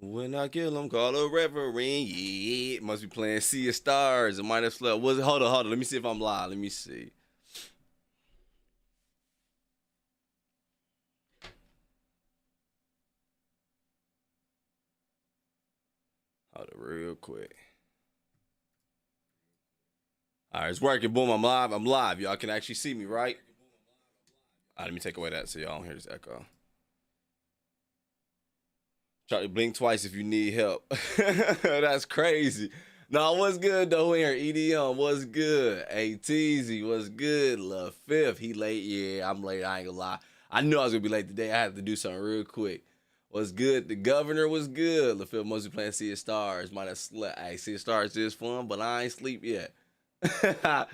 When I kill him, call a reverend. Yeah, must be playing Sea of Stars. It might have slept. Was it? Hold on. Let me see if I'm live. Let me see. Hold it real quick. All right, it's working. Boom, I'm live. I'm live. Y'all can actually see me, right? All right, let me take away that so y'all don't hear this echo. Try to blink twice if you need help. That's crazy. No, what's good though? Here, EDM, what's good? ATZ, what's good? Love Fifth, he late. Yeah, I'm late. I ain't gonna lie. I knew I was gonna be late today. I had to do something real quick. What's good? The governor was good. LaFifth mostly playing Sea of Stars. Might have slept. Hey, Sea of Stars is fun, but I ain't sleep yet. Let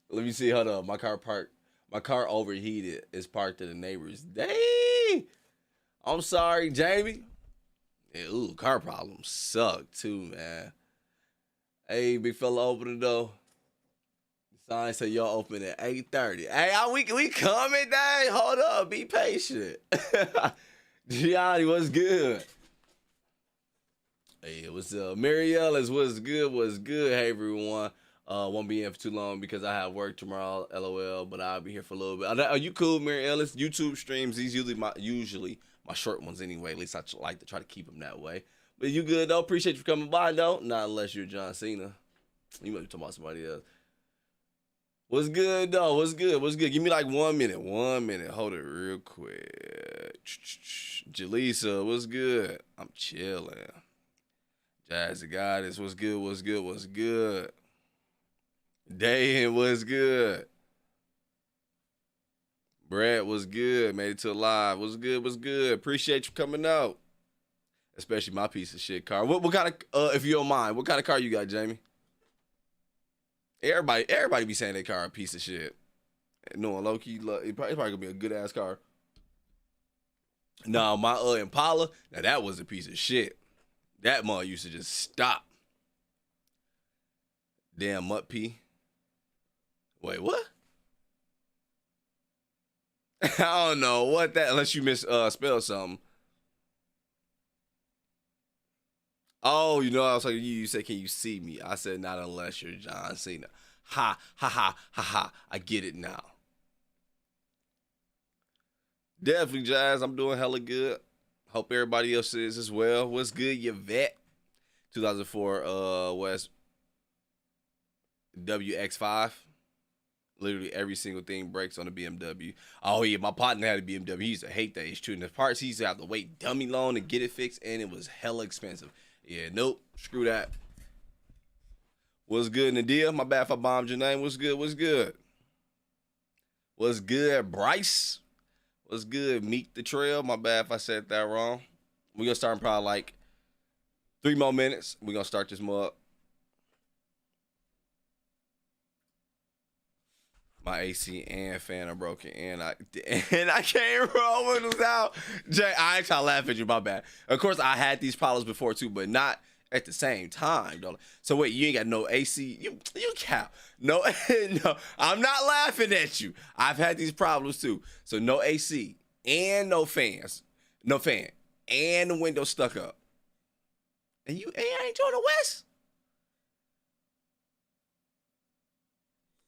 me see. Hold up. My car parked. My car overheated. It's parked to the neighbors. Dang. I'm sorry, Jamie. Yeah, ooh, car problems suck too, man. Hey, big fella, open the door. The sign say y'all open at 8:30. Hey, we coming, dang. Hold up, be patient. Gianni, what's good? Hey, what's up? Mary Ellis, what's good? What's good? Hey, everyone. Won't be in for too long because I have work tomorrow. LOL, but I'll be here for a little bit. Are you cool, Mary Ellis? YouTube streams. These usually my short ones anyway. At least I like to try to keep them that way. But you good though? Appreciate you for coming by though. Not unless you're John Cena. You might be talking about somebody else. What's good though? What's good? What's good? Give me like 1 minute. 1 minute. Hold it real quick. Jaleesa, what's good? I'm chilling. Jazzy Goddess, what's good? What's good? What's good? Dayan, what's good? Brad, what's good? Made it to live. What's good? What's good? Appreciate you coming out. Especially my piece of shit car. What kind of if you don't mind, what kind of car you got, Jamie? Everybody be saying their car a piece of shit. No, low key, it probably gonna be a good ass car. No, my Impala, now that was a piece of shit. That mother used to just stop. Damn mutt pee. Wait, what? I don't know what that unless you spell something. Oh, you know, I was like, you said, can you see me? I said, not unless you're John Cena. Ha, ha, ha, ha, ha. I get it now. Definitely, Jazz. I'm doing hella good. Hope everybody else is as well. What's good, you vet? 2004 West WX5. Literally every single thing breaks on the BMW. Oh yeah, my partner had a BMW. He used to hate that H2. And the parts he used to have to wait dummy long to get it fixed, and it was hella expensive. Yeah, nope. Screw that. What's good, Nadia? My bad if I bombed your name. What's good? What's good? What's good, Bryce? What's good, Meet the Trail? My bad if I said that wrong. We're gonna start in probably like 3 more minutes. We're gonna start this mug. My AC and fan are broken, and I can't roll windows out. Jay, I actually laugh at you. My bad. Of course, I had these problems before too, but not at the same time, though. So wait, you ain't got no AC? You cap? No, no. I'm not laughing at you. I've had these problems too. So no AC and no fans, no fan, and the window stuck up. And you ain't joining the West.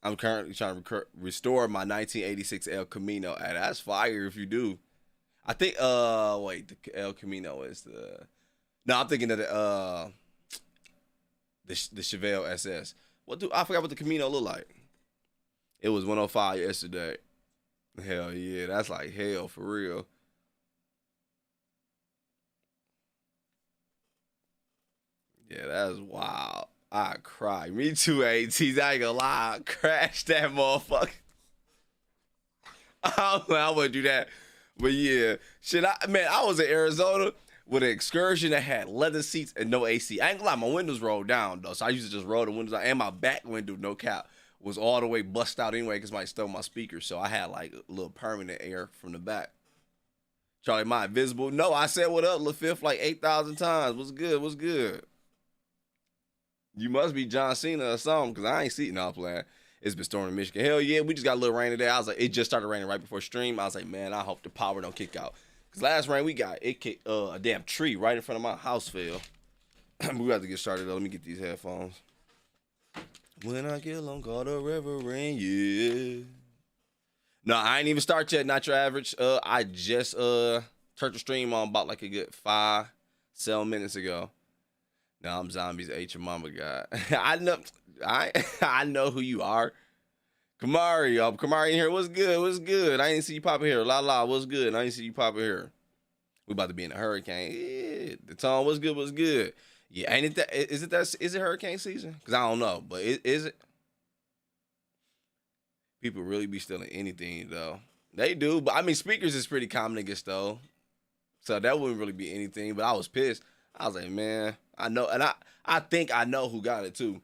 I'm currently trying to restore my 1986 El Camino. And that's fire if you do. I think wait, the El Camino is the no, I'm thinking of the Chevelle SS. I forgot what the Camino looked like. It was 105 yesterday. Hell yeah, that's like hell for real. Yeah, that's wild. I cry. Me too, ATs. I ain't gonna lie. I crashed that motherfucker. I wouldn't do that. But yeah, I was in Arizona with an excursion that had leather seats and no AC. I ain't gonna lie, my windows rolled down though. So I used to just roll the windows down. And my back window, no cap, was all the way bust out anyway because somebody stole my speaker. So I had like a little permanent air from the back. Charlie, my invisible. No, I said what up, LaFifth, like 8,000 times. What's good? What's good? You must be John Cena or something, because I ain't seen all playing. It's been storming in Michigan. Hell yeah, we just got a little rain today. I was like, it just started raining right before stream. I was like, man, I hope the power don't kick out. Cause last rain we got a damn tree right in front of my house fell. We got to get started though. Let me get these headphones. When I get along, call the Reverend, yeah. No, I ain't even start yet. Not your average. I just turned the stream on about like a good 5-7 minutes ago. Now I'm zombies. Ate your mama, God. I know who you are. Kamari, Kamari in here. What's good? What's good? I ain't see you pop in here. La, what's good? I ain't see you pop in here. We about to be in a hurricane. Yeah, the tone. What's good? What's good? Yeah, ain't it that? Is it hurricane season? Cause I don't know, but is it? People really be stealing anything though. They do, but I mean speakers is pretty common to get stole. So that wouldn't really be anything. But I was pissed. I was like, man, I know, and I think I know who got it too.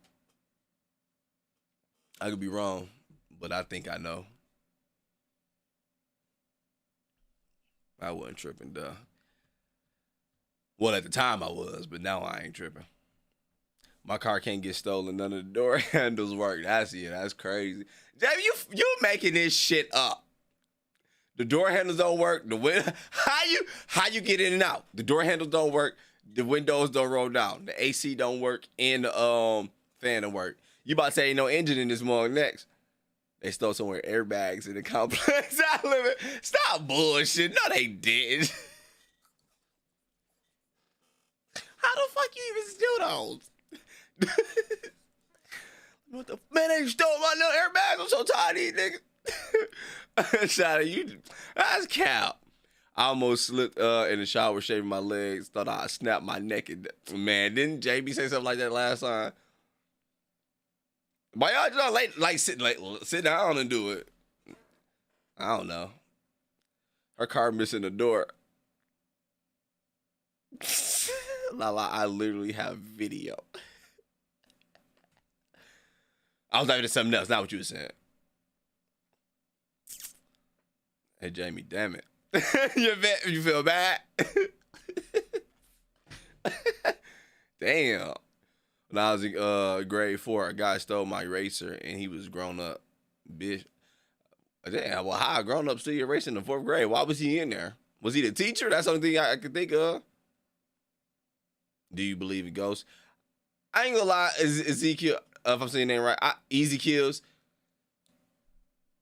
I could be wrong, but I think I know. I wasn't tripping, duh. Well, at the time I was, but now I ain't tripping. My car can't get stolen. None of the door handles work. That's crazy. Jamie, you making this shit up. The door handles don't work. How you get in and out? The door handles don't work. The windows don't roll down. The AC don't work, and the fan don't work. You about to say ain't no engine in this mug next? They stole somewhere airbags in the complex I live in. Stop bullshit. No, they didn't. How the fuck you even steal those? What the man? They stole my little airbags. I'm so tired of these niggas. Shout out you. That's cap. I almost slipped in the shower shaving my legs. Thought I'd snap my neck. Man, didn't JB say something like that last time? Why y'all just sit down and do it? I don't know. Her car missing the door. Lala, I literally have video. I was diving into something else, not what you were saying. Hey, Jamie, damn it. You feel bad? Damn. When I was in grade 4, a guy stole my eraser, and he was grown up. Bitch. Damn, well, how a grown up steal your eraser in the 4th grade? Why was he in there? Was he the teacher? That's the only thing I could think of. Do you believe in ghosts? I ain't gonna lie, Ezekiel, if I'm saying that right, Easy Kills.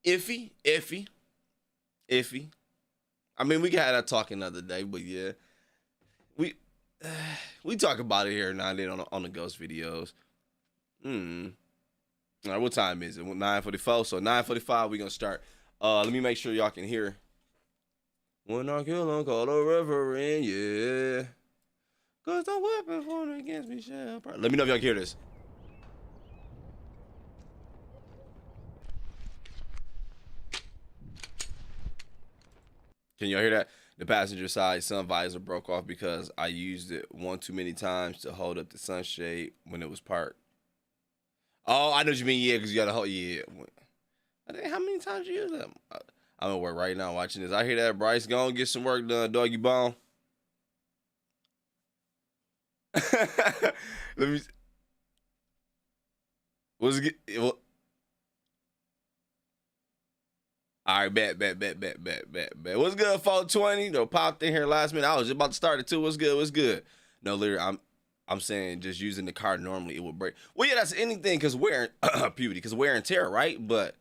Iffy. I mean, we had that talk another day, but yeah, we talk about it here now and then on the ghost videos. All right, what time is it? 9:44. So 9:45, we gonna start. Let me make sure y'all can hear. When I kill them, call the Reverend, yeah. Cause the weapon formed against me shall. Let me know if y'all can hear this. Can y'all hear that? The passenger side sun visor broke off because I used it one too many times to hold up the sunshade when it was parked. Oh, I know what you mean. Yeah, because you got to hold. Yeah. How many times you use that? I'm at work right now watching this. I hear that, Bryce. Go and get some work done, doggy bone. Let me. What's it? All right, bet. What's good, 420? Though popped in here last minute. I was just about to start it too. What's good? No, literally, I'm saying just using the car normally it would break. Well, yeah, that's anything because wear and tear, right? But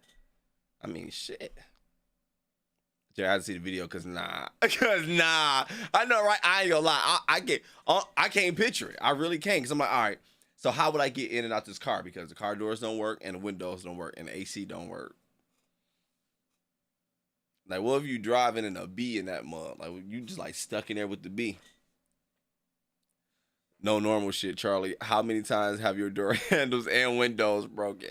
I mean, shit. Yeah, I had to see the video because nah. I know, right? I ain't gonna lie. I can't picture it. I really can't because I'm like, all right. So how would I get in and out this car? Because the car doors don't work and the windows don't work and the AC don't work. Like, what if you driving in a B in that mud? Like, you just like stuck in there with the B. No normal shit, Charlie. How many times have your door handles and windows broken?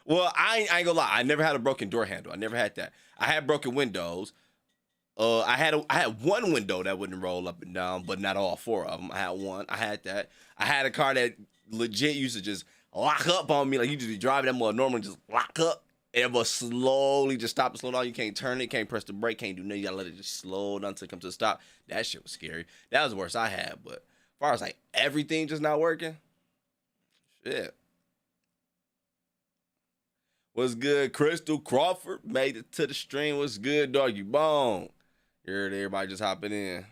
Well, I ain't gonna lie. I never had a broken door handle. I never had that. I had broken windows. I had one window that wouldn't roll up and down, but not all 4 of them. I had one. I had that. I had a car that legit used to just lock up on me. Like, you just be driving that mother normally just lock up. And it will slowly just stop and slow down. You can't turn it, can't press the brake, can't do nothing. You gotta let it just slow down until it comes to a stop. That shit was scary. That was the worst I had. But as far as like everything just not working, shit. What's good, Crystal Crawford? Made it to the stream. What's good, doggy bone? Everybody just hopping in.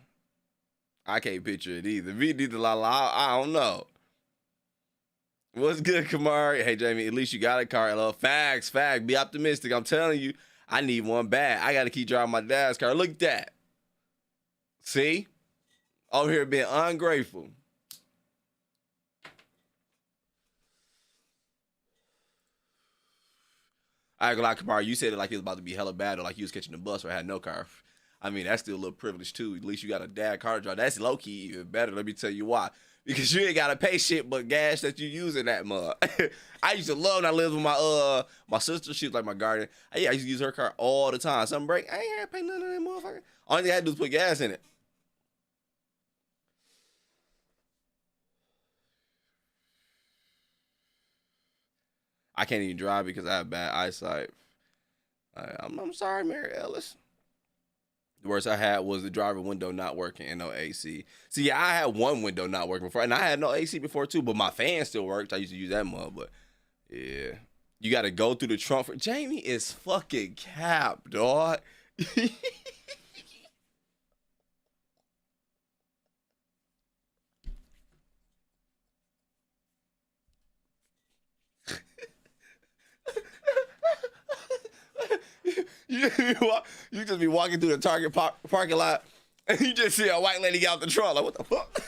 I can't picture it either. Me neither, Lala. I don't know. What's good, Kamari? Hey, Jamie, at least you got a car. Hello. Facts. Be optimistic. I'm telling you, I need one bad. I got to keep driving my dad's car. Look at that. See? Over here being ungrateful. I ain't gonna lie, Kamari, you said it like it was about to be hella bad or like you was catching the bus or had no car. I mean, that's still a little privilege too. At least you got a dad car to drive. That's low key even better. Let me tell you why. Because you ain't gotta pay shit but gas that you use in that mud. I used to love when I lived with my sister. She was like my guardian. I used to use her car all the time. Something break, I ain't had to pay none of that motherfucker. Only thing I had to do was put gas in it. I can't even drive because I have bad eyesight. I'm sorry, Mary Ellis. The worst I had was the driver window not working and no AC. See, yeah, I had one window not working before, and I had no AC before too, but my fan still worked. I used to use that mud, but yeah. You got to go through the trunk for Jamie is fucking cap, dog. You just be walking through the Target parking lot and you just see a white lady get out the trunk. Like, what the fuck?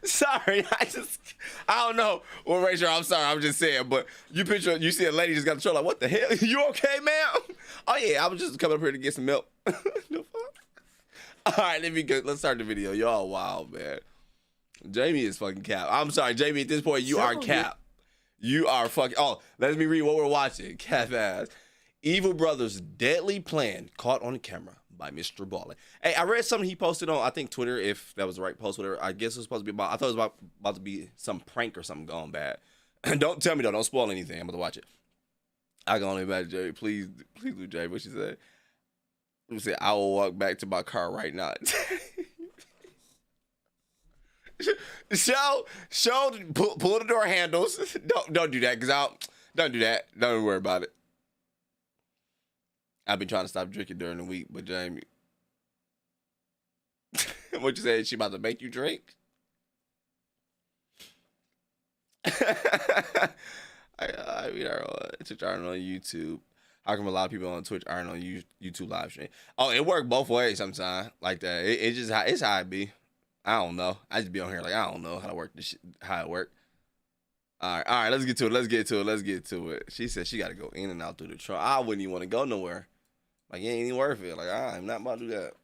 Sorry, I don't know what race you're. I'm sorry, I'm just saying. But you see a lady just got the trunk. Like, what the hell? You okay, ma'am? Oh yeah, I was just coming up here to get some milk. The fuck? All right, let's start the video. Y'all wild, man. Jamie is fucking cap. I'm sorry, Jamie. At this point, you are cap. You are fucking. Oh, let me read what we're watching. Cap ass. Evil Brothers' deadly plan caught on camera by MrBallen. Hey, I read something he posted on, I think, Twitter, if that was the right post, whatever. I guess it was supposed to be about, I thought it was about to be some prank or something going bad. Don't tell me, though. Don't spoil anything. I'm going to watch it. I can only imagine, Jay. Please do, Jay. What she said? Let me say, I will walk back to my car right now. Pull the door handles. Don't do that, because don't do that. Don't worry about it. I've been trying to stop drinking during the week, but Jamie, what you say? She about to make you drink? I mean, Twitch aren't on YouTube. How come a lot of people on Twitch aren't on YouTube live stream? Oh, it worked both ways sometimes, like that. It's how it be. I don't know. I just be on here like I don't know how to work this shit, how it work. All right. Let's get to it. She said she got to go in and out through the trunk. I wouldn't even want to go nowhere. Like, it ain't even worth it. Like, I'm not about to do that.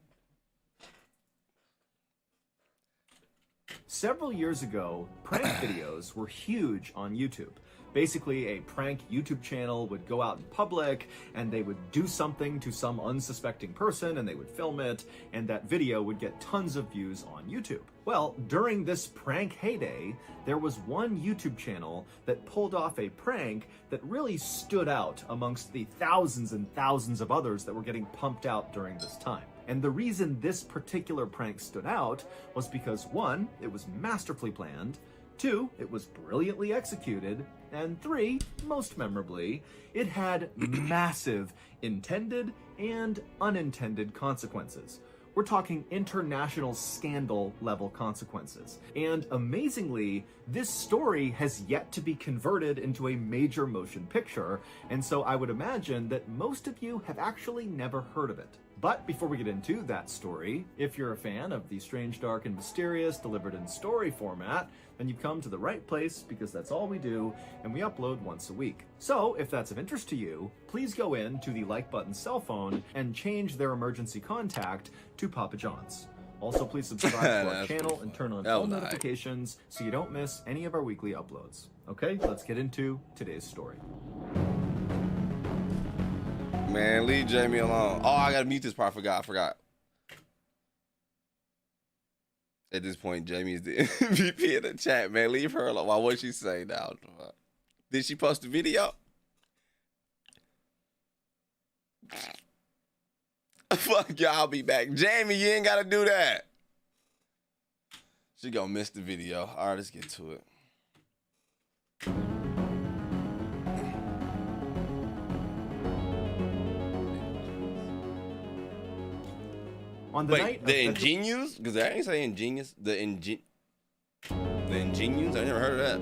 Several years ago, prank videos were huge on YouTube. Basically, a prank YouTube channel would go out in public and they would do something to some unsuspecting person and they would film it, and that video would get tons of views on YouTube. Well, during this prank heyday, there was one YouTube channel that pulled off a prank that really stood out amongst the thousands and thousands of others that were getting pumped out during this time. And the reason this particular prank stood out was because, one, it was masterfully planned, two, it was brilliantly executed, and three, most memorably, it had massive intended and unintended consequences. We're talking international scandal level consequences. And amazingly, this story has yet to be converted into a major motion picture, and so I would imagine that most of you have actually never heard of it. But before we get into that story, if you're a fan of the strange, dark, and mysterious delivered in story format, then you've come to the right place, because that's all we do, and we upload once a week. So if that's of interest to you, please go in to the like button cell phone and change their emergency contact to Papa John's. Also, please subscribe to our channel and turn on all notifications so you don't miss any of our weekly uploads. Okay, let's get into today's story. Man, leave Jamie alone. Oh, I gotta mute this part. I forgot. At this point, Jamie is the MVP in the chat, man. Leave her alone. Why would she say now? Did she post a video? Fuck y'all, I'll be back. Jamie, you ain't gotta do that. She gonna miss the video. All right, let's get to it. On the night Wait, of the February ingenious? Because I ain't say ingenious. The ingenious? I never heard of that.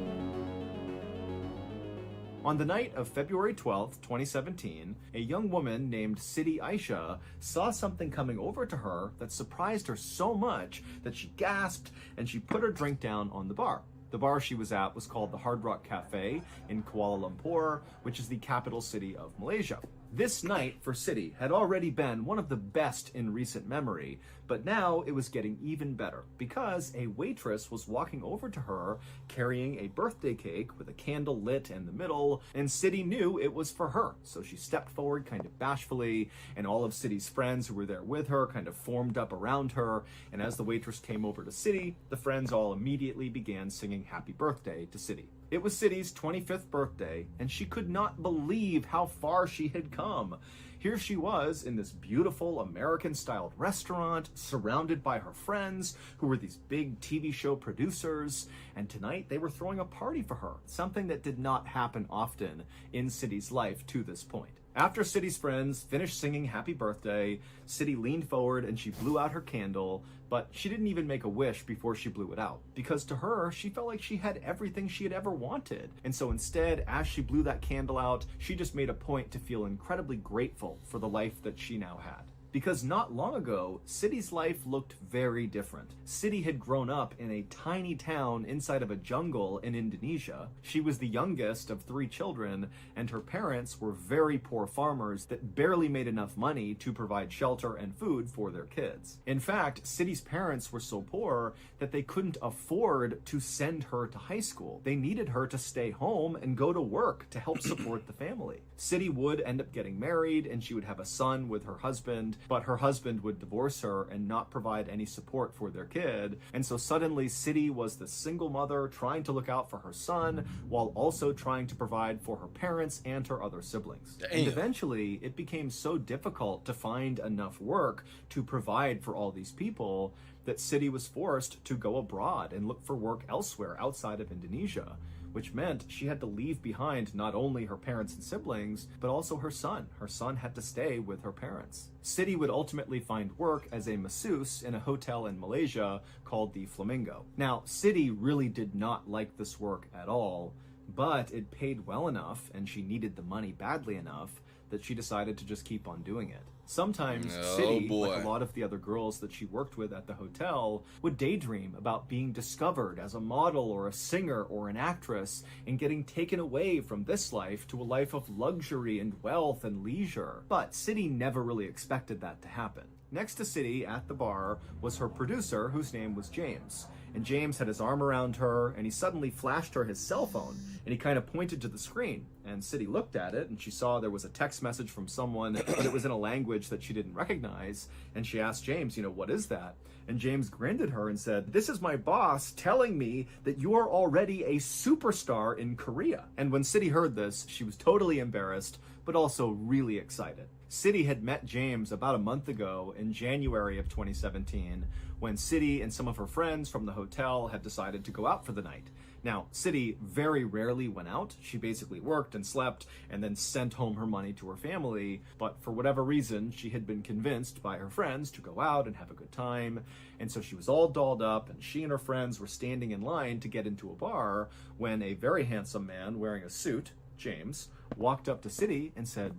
On the night of February 12th, 2017, a young woman named Sidi Aisha saw something coming over to her that surprised her so much that she gasped and she put her drink down on the bar. The bar she was at was called the Hard Rock Cafe in Kuala Lumpur, which is the capital city of Malaysia. This night for Sidi had already been one of the best in recent memory, but now it was getting even better because a waitress was walking over to her carrying a birthday cake with a candle lit in the middle, and Sidi knew it was for her. So she stepped forward kind of bashfully, and all of Sidi's friends who were there with her kind of formed up around her, and as the waitress came over to Sidi, the friends all immediately began singing happy birthday to Sidi. It was Sidi's 25th birthday, and she could not believe how far she had come. Here she was in this beautiful American-styled restaurant, surrounded by her friends, who were these big TV show producers, and tonight they were throwing a party for her, something that did not happen often in Sidi's life to this point. After Sidi's friends finished singing happy birthday, Sidi leaned forward and she blew out her candle, but she didn't even make a wish before she blew it out, because to her, she felt like she had everything she had ever wanted. And so instead, as she blew that candle out, she just made a point to feel incredibly grateful for the life that she now had. Because not long ago, Sidi's life looked very different. Sidi had grown up in a tiny town inside of a jungle in Indonesia. She was the youngest of 3 children, and her parents were very poor farmers that barely made enough money to provide shelter and food for their kids. In fact, Sidi's parents were so poor that they couldn't afford to send her to high school. They needed her to stay home and go to work to help support the family. Sidi would end up getting married, and she would have a son with her husband, but her husband would divorce her and not provide any support for their kid. And so suddenly Sidi was the single mother trying to look out for her son while also trying to provide for her parents and her other siblings. Damn. And eventually it became so difficult to find enough work to provide for all these people that Sidi was forced to go abroad and look for work elsewhere outside of Indonesia, which meant she had to leave behind not only her parents and siblings, but also her son. Her son had to stay with her parents. Sidi would ultimately find work as a masseuse in a hotel in Malaysia called the Flamingo. Now, Sidi really did not like this work at all, but it paid well enough and she needed the money badly enough that she decided to just keep on doing it. Sometimes Sidi, like a lot of the other girls that she worked with at the hotel, would daydream about being discovered as a model or a singer or an actress and getting taken away from this life to a life of luxury and wealth and leisure. But Sidi never really expected that to happen. Next to Sidi at the bar was her producer, whose name was James. And James had his arm around her, and he suddenly flashed her his cell phone, and he kind of pointed to the screen. And Sidi looked at it, and she saw there was a text message from someone, but it was in a language that she didn't recognize. And she asked James, what is that? And James grinned at her and said, "This is my boss telling me that you are already a superstar in Korea." And when Sidi heard this, she was totally embarrassed, but also really excited. Sidi had met James about a month ago in January of 2017 when Sidi and some of her friends from the hotel had decided to go out for the night. Now, Sidi very rarely went out. She basically worked and slept and then sent home her money to her family. But for whatever reason, she had been convinced by her friends to go out and have a good time. And so she was all dolled up, and she and her friends were standing in line to get into a bar when a very handsome man wearing a suit, James, walked up to Sidi and said,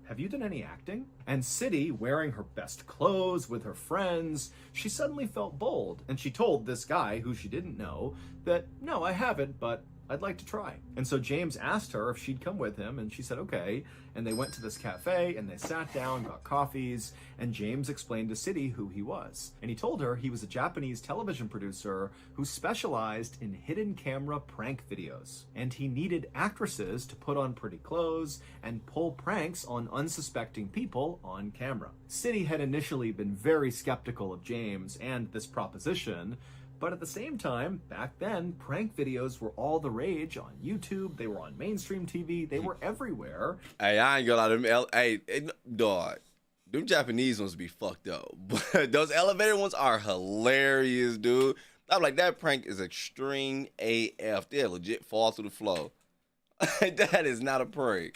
"Have you done any acting?" And Sidi, wearing her best clothes with her friends, she suddenly felt bold, and she told this guy, who she didn't know, that, "No, I haven't, but I'd like to try." And so James asked her if she'd come with him, and she said okay. And they went to this cafe, and they sat down, got coffees, and James explained to Sidi who he was. And he told her he was a Japanese television producer who specialized in hidden camera prank videos. And he needed actresses to put on pretty clothes and pull pranks on unsuspecting people on camera. Sidi had initially been very skeptical of James and this proposition, but at the same time, back then, prank videos were all the rage on YouTube. They were on mainstream TV. They were everywhere. Hey, I ain't gonna lie to them. Dog, them Japanese ones be fucked up. But those elevator ones are hilarious, dude. I'm like, that prank is extreme AF. They legit fall through the floor. That is not a prank.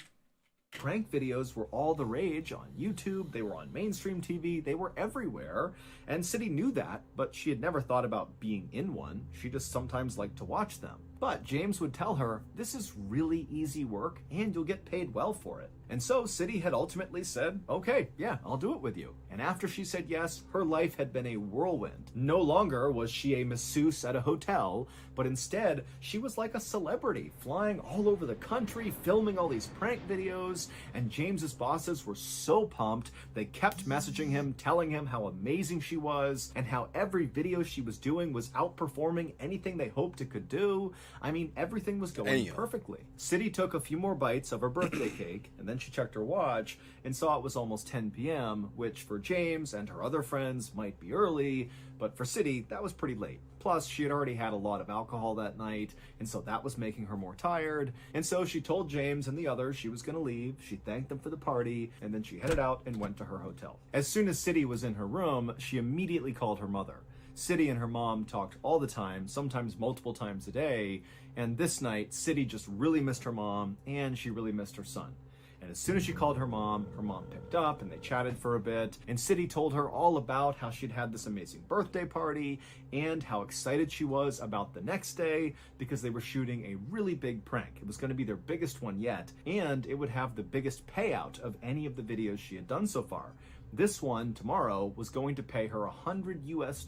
Prank videos were all the rage on YouTube, they were on mainstream TV, they were everywhere, and City knew that, but she had never thought about being in one. She just sometimes liked to watch them. But James would tell her, this is really easy work and you'll get paid well for it. And so City had ultimately said, okay, yeah, I'll do it with you. And after she said yes, her life had been a whirlwind. No longer was she a masseuse at a hotel, but instead she was like a celebrity, flying all over the country, filming all these prank videos, and James's bosses were so pumped, they kept messaging him, telling him how amazing she was, and how every video she was doing was outperforming anything they hoped it could do. I mean, everything was going perfectly. City took a few more bites of her birthday cake, and then she checked her watch and saw it was almost 10 p.m., which for James and her other friends might be early, but for City, that was pretty late. Plus, she had already had a lot of alcohol that night, and so that was making her more tired. And so she told James and the others she was going to leave, she thanked them for the party, and then she headed out and went to her hotel. As soon as City was in her room, she immediately called her mother. City and her mom talked all the time, sometimes multiple times a day, and this night, City just really missed her mom, and she really missed her son. And as soon as she called her mom picked up and they chatted for a bit, and City told her all about how she'd had this amazing birthday party and how excited she was about the next day because they were shooting a really big prank. It was going to be their biggest one yet, and it would have the biggest payout of any of the videos she had done so far. This one, tomorrow, was going to pay her $100 US.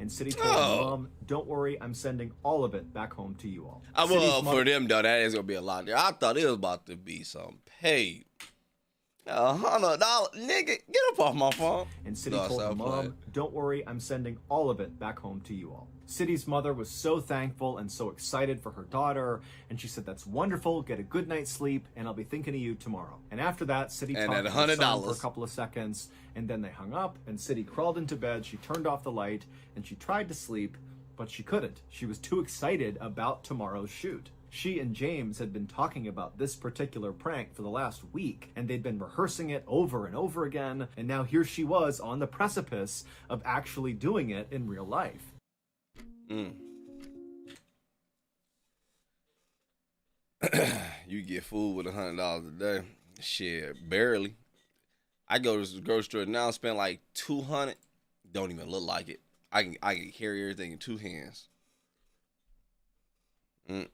And City told her mom, don't worry, I'm sending all of it back home to you all. Well, for them, though, that is going to be a lot there. I thought it was about to be some paid. $100. Nigga, get up off my phone. And City told her mom, don't worry, I'm sending all of it back home to you all. City's mother was so thankful and so excited for her daughter, and she said, that's wonderful, get a good night's sleep, and I'll be thinking of you tomorrow. And after that, City talked to her son for a couple of seconds, and then they hung up, and City crawled into bed, she turned off the light, and she tried to sleep, but she couldn't. She was too excited about tomorrow's shoot. She and James had been talking about this particular prank for the last week, and they'd been rehearsing it over and over again, and now here she was on the precipice of actually doing it in real life. You get food with $100 a day. Shit, barely. I go to the grocery store now, spend like $200. Don't even look like it. I can carry everything in two hands. Oh,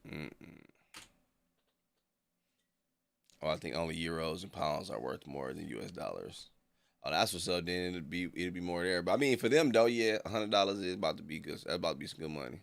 I think only euros and pounds are worth more than US dollars. Oh, that's what's up. Then it'd be more there. But I mean, for them though, yeah, $100 is about to be good. That's about to be some good money.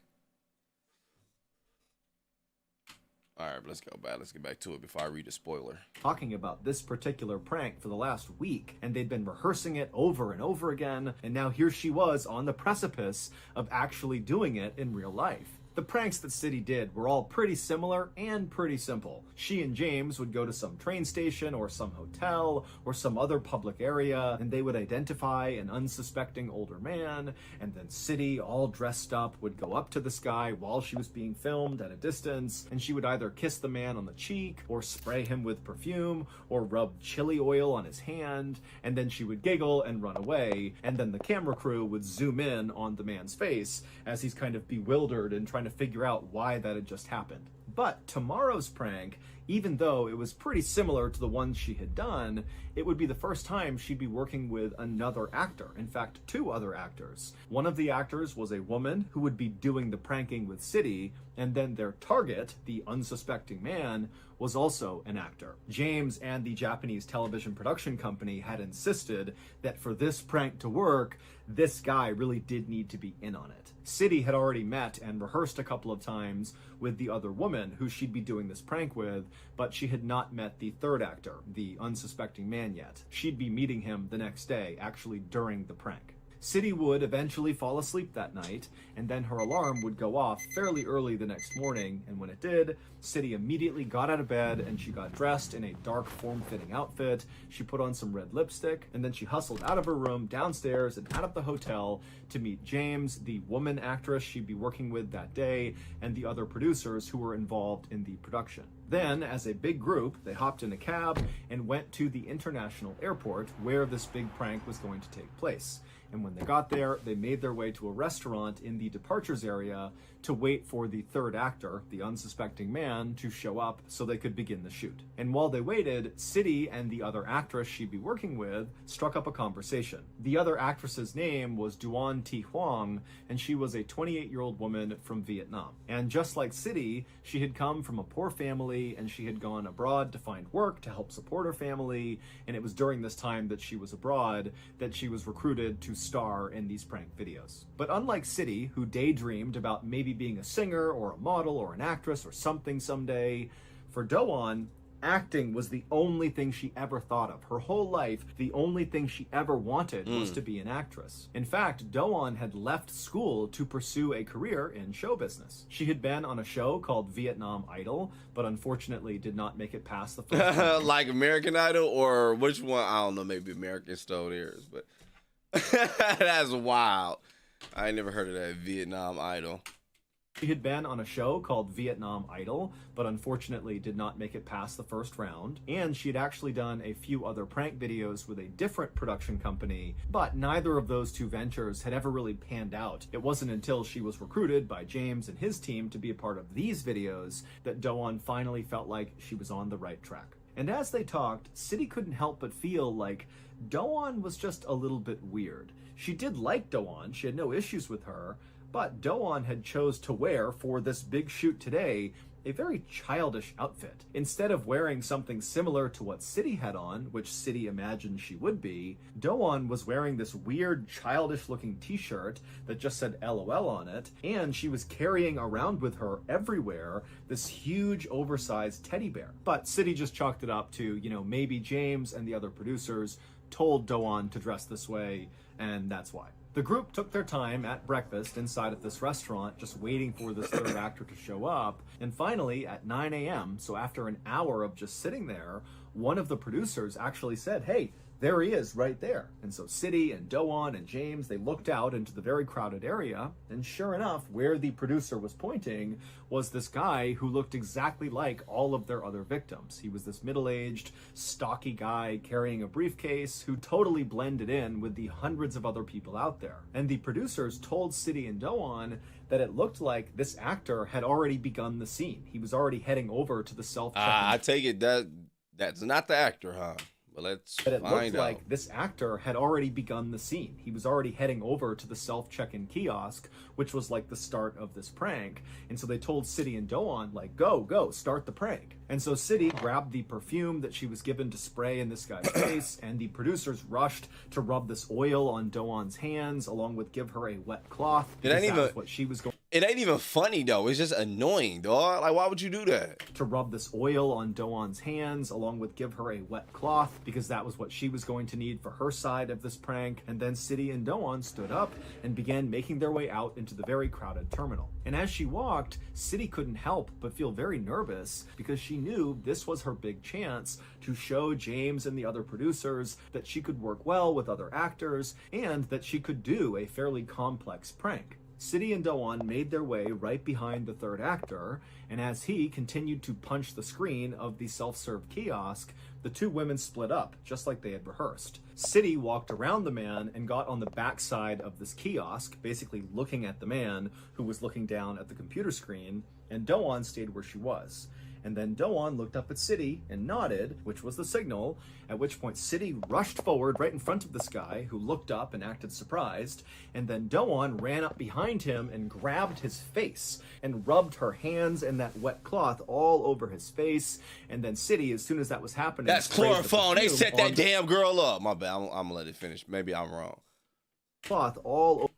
All right, let's go back. Let's get back to it before I read the spoiler. Talking about this particular prank for the last week, and they'd been rehearsing it over and over again, and now here she was on the precipice of actually doing it in real life. The pranks that City did were all pretty similar and pretty simple. She and James would go to some train station or some hotel or some other public area, and they would identify an unsuspecting older man, and then City, all dressed up, would go up to this guy while she was being filmed at a distance, and she would either kiss the man on the cheek or spray him with perfume or rub chili oil on his hand, and then she would giggle and run away, and then the camera crew would zoom in on the man's face as he's kind of bewildered and trying to figure out why that had just happened. But tomorrow's prank, even though it was pretty similar to the ones she had done, it would be the first time she'd be working with another actor. In fact, two other actors. One of the actors was a woman who would be doing the pranking with City, and then their target, the unsuspecting man, was also an actor. James and the Japanese television production company had insisted that for this prank to work, this guy really did need to be in on it. City had already met and rehearsed a couple of times with the other woman who she'd be doing this prank with, but she had not met the third actor, the unsuspecting man, yet. She'd be meeting him the next day, actually during the prank. City would eventually fall asleep that night, and then her alarm would go off fairly early the next morning, and when it did, City immediately got out of bed and she got dressed in a dark form-fitting outfit. She put on some red lipstick, and then she hustled out of her room, downstairs, and out of the hotel to meet James, the woman actress she'd be working with that day, and the other producers who were involved in the production. Then, as a big group, they hopped in a cab and went to the international airport where this big prank was going to take place. And when they got there, they made their way to a restaurant in the departures area to wait for the third actor, the unsuspecting man, to show up so they could begin the shoot. And while they waited, City and the other actress she'd be working with struck up a conversation. The other actress's name was Duan Thi Huang, and she was a 28-year-old woman from Vietnam. And just like City, she had come from a poor family, and she had gone abroad to find work to help support her family, and it was during this time that she was abroad that she was recruited to star in these prank videos. But unlike City, who daydreamed about maybe being a singer or a model or an actress or something someday, for Doan, acting was the only thing she ever thought of. Her whole life, the only thing she ever wanted was to be an actress. In fact, Doan had left school to pursue a career in show business. She had been on a show called Vietnam Idol, but unfortunately did not make it past the first round. Like American Idol, or which one? I don't know, maybe American Stole Theirs, but that's wild. I ain't never heard of that Vietnam Idol. She had been on a show called Vietnam Idol, but unfortunately did not make it past the first round. And she had actually done a few other prank videos with a different production company, but neither of those two ventures had ever really panned out. It wasn't until she was recruited by James and his team to be a part of these videos that Doan finally felt like she was on the right track. And as they talked, City couldn't help but feel like Doan was just a little bit weird. She did like Doan, she had no issues with her, but Doan had chose to wear, for this big shoot today, a very childish outfit. Instead of wearing something similar to what City had on, which City imagined she would be, Doan was wearing this weird, childish-looking t-shirt that just said LOL on it, and she was carrying around with her everywhere this huge, oversized teddy bear. But City just chalked it up to, maybe James and the other producers told Doan to dress this way, and that's why. The group took their time at breakfast inside of this restaurant, just waiting for this third actor to show up. And finally, at 9 a.m., so after an hour of just sitting there, one of the producers actually said, "Hey, there he is right there." And so City and Doan and James, they looked out into the very crowded area, and sure enough, where the producer was pointing was this guy who looked exactly like all of their other victims. He was this middle-aged, stocky guy carrying a briefcase who totally blended in with the hundreds of other people out there. And the producers told City and Doan that it looked like this actor had already begun the scene. He was already heading over to the self-checking. I take it that's not the actor, huh? But let's But it looked find like out. this actor had already begun the scene. He was already heading over to the self-check-in kiosk, which was like the start of this prank. And so they told City and Doan, like, go, start the prank. And so City grabbed the perfume that she was given to spray in this guy's face, and the producers rushed to rub this oil on Doan's hands, along with give her a wet cloth. Because that was what she was going It ain't even funny though. It's just annoying, dog. Like, why would you do that? to rub this oil on Doan's hands, along with give her a wet cloth, because that was what she was going to need for her side of this prank. And then City and Doan stood up and began making their way out into the very crowded terminal. And as she walked, City couldn't help but feel very nervous, because she knew this was her big chance to show James and the other producers that she could work well with other actors, and that she could do a fairly complex prank. City and Doan made their way right behind the third actor, and as he continued to punch the screen of the self-serve kiosk, the two women split up, just like they had rehearsed. City walked around the man and got on the backside of this kiosk, basically looking at the man who was looking down at the computer screen, and Doan stayed where she was. And then Doan looked up at City and nodded, which was the signal, at which point City rushed forward right in front of this guy, who looked up and acted surprised, and then Doan ran up behind him and grabbed his face and rubbed her hands and that wet cloth all over his face. And then City, as soon as that was happening, That's sprayed the chloroform. They perfume set that on damn girl up. My bad. I'm gonna let it finish. Maybe I'm wrong. cloth all over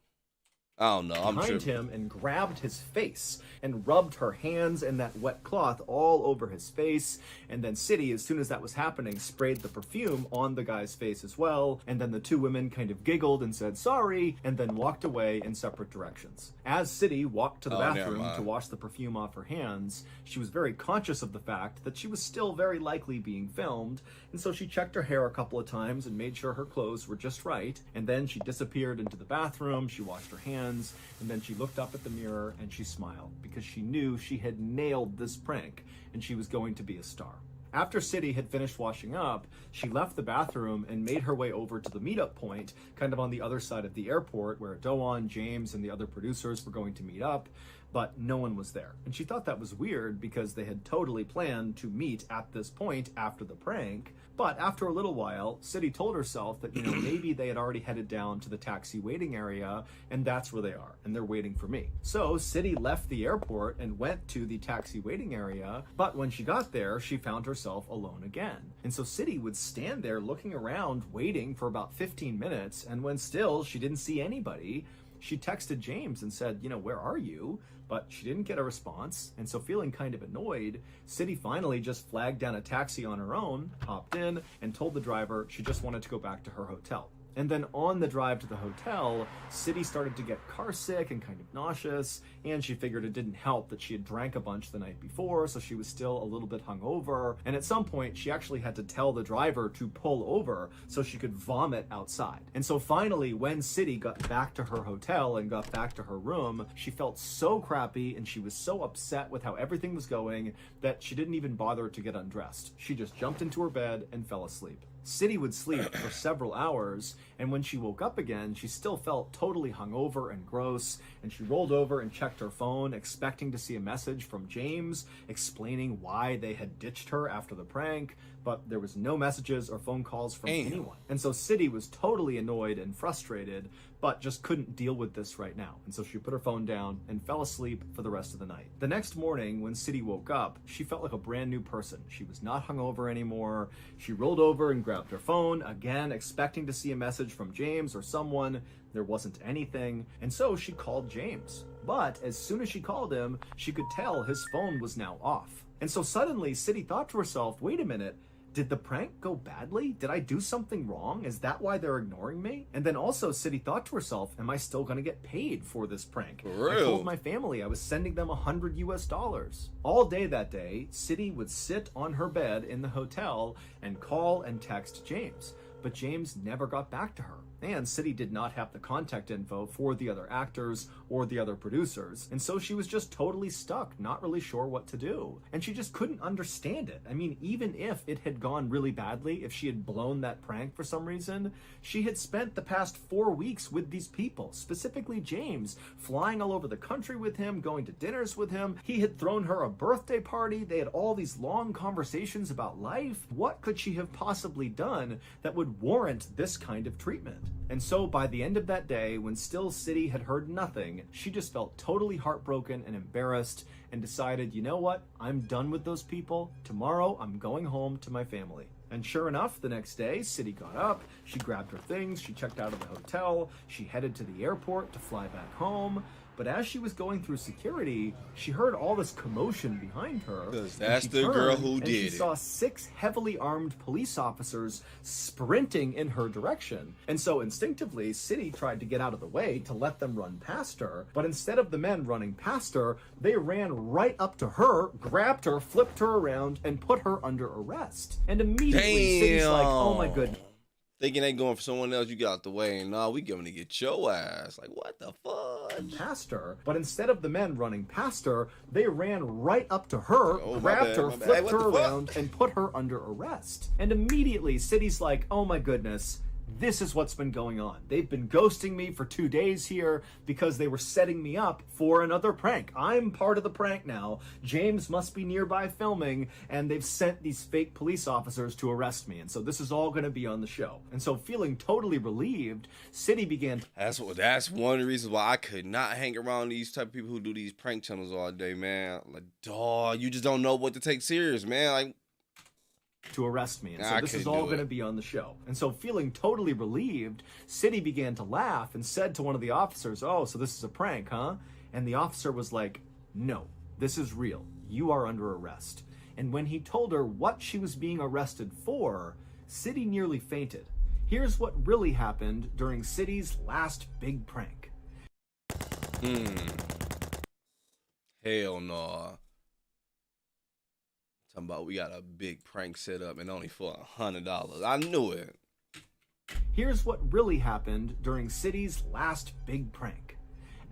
I don't know. I'm behind tripping. him and grabbed his face and rubbed her hands and that wet cloth all over his face. And then City, as soon as that was happening, sprayed the perfume on the guy's face as well. And then the two women kind of giggled and said sorry, and then walked away in separate directions. As City walked to the never bathroom mind. to wash the perfume off her hands, she was very conscious of the fact that she was still very likely being filmed, and so she checked her hair a couple of times and made sure her clothes were just right. And then she disappeared into the bathroom, she washed her hands, and then she looked up at the mirror and she smiled, because she knew she had nailed this prank and she was going to be a star. After City had finished washing up, she left the bathroom and made her way over to the meetup point, kind of on the other side of the airport where Doan, James, and the other producers were going to meet up, but no one was there. And she thought that was weird because they had totally planned to meet at this point after the prank. But after a little while, City told herself that, maybe they had already headed down to the taxi waiting area, and that's where they are, and they're waiting for me. So City left the airport and went to the taxi waiting area, but when she got there, she found herself alone again. And so City would stand there looking around, waiting for about 15 minutes, and when still she didn't see anybody, she texted James and said, where are you? But she didn't get a response, and so feeling kind of annoyed, City finally just flagged down a taxi on her own, hopped in, and told the driver she just wanted to go back to her hotel. And then on the drive to the hotel, City started to get car sick and kind of nauseous, and she figured it didn't help that she had drank a bunch the night before, so she was still a little bit hungover. And at some point, she actually had to tell the driver to pull over so she could vomit outside. And so finally, when City got back to her hotel and got back to her room, she felt so crappy and she was so upset with how everything was going that she didn't even bother to get undressed. She just jumped into her bed and fell asleep. City would sleep for several hours, and when she woke up again, she still felt totally hungover and gross, and she rolled over and checked her phone, expecting to see a message from James explaining why they had ditched her after the prank, but there was no messages or phone calls from anyone. And so City was totally annoyed and frustrated, but just couldn't deal with this right now. And so she put her phone down and fell asleep for the rest of the night. The next morning, when City woke up, she felt like a brand new person. She was not hungover anymore. She rolled over and grabbed her phone, again, expecting to see a message from James or someone. There wasn't anything. And so she called James. But as soon as she called him, she could tell his phone was now off. And so suddenly, City thought to herself, wait a minute, did the prank go badly? Did I do something wrong? Is that why they're ignoring me? And then also City thought to herself, am I still gonna get paid for this prank? For real? I told my family I was sending them $100 US. All day that day, City would sit on her bed in the hotel and call and text James. But James never got back to her. And City did not have the contact info for the other actors or the other producers. And so she was just totally stuck, not really sure what to do. And she just couldn't understand it. I mean, even if it had gone really badly, if she had blown that prank for some reason, she had spent the past 4 weeks with these people, specifically James, flying all over the country with him, going to dinners with him. He had thrown her a birthday party. They had all these long conversations about life. What could she have possibly done that would warrant this kind of treatment? And so by the end of that day, when still City had heard nothing, she just felt totally heartbroken and embarrassed and decided, you know what? I'm done with those people. Tomorrow, I'm going home to my family. And sure enough, the next day, City got up, she grabbed her things, she checked out of the hotel, she headed to the airport to fly back home. But as she was going through security, she heard all this commotion behind her. Because that's the girl who did she it. saw 6 heavily armed police officers sprinting in her direction. And so instinctively, City tried to get out of the way to let them run past her. But instead of the men running past her, they ran right up to her, grabbed her, flipped her around, and put her under arrest. And immediately, City's like, oh my goodness. Thinking they going for someone else, you got out the way, and nah, we going to get your ass. Like, what the fudge? Past her, but instead of the men running past her, they ran right up to her, grabbed her, flipped her around, and put her under arrest. And immediately, City's like, oh my goodness, this is what's been going on. They've been ghosting me for 2 days here because they were setting me up for another prank. I'm part of the prank now. James must be nearby filming, and they've sent these fake police officers to arrest me. And so this is all going to be on the show. And so feeling totally relieved, City began... That's one of the reasons why I could not hang around these type of people who do these prank channels all day, man. Like, dawg, you just don't know what to take serious, man. Like, to arrest me. And so this is all going to be on the show. And so feeling totally relieved, City began to laugh and said to one of the officers, oh, so this is a prank, huh? And the officer was like, no, this is real. You are under arrest. And when he told her what she was being arrested for, City nearly fainted. Here's what really happened during City's last big prank. Hell no. Talking about we got a big prank set up and only for $100. I knew it. Here's what really happened during City's last big prank.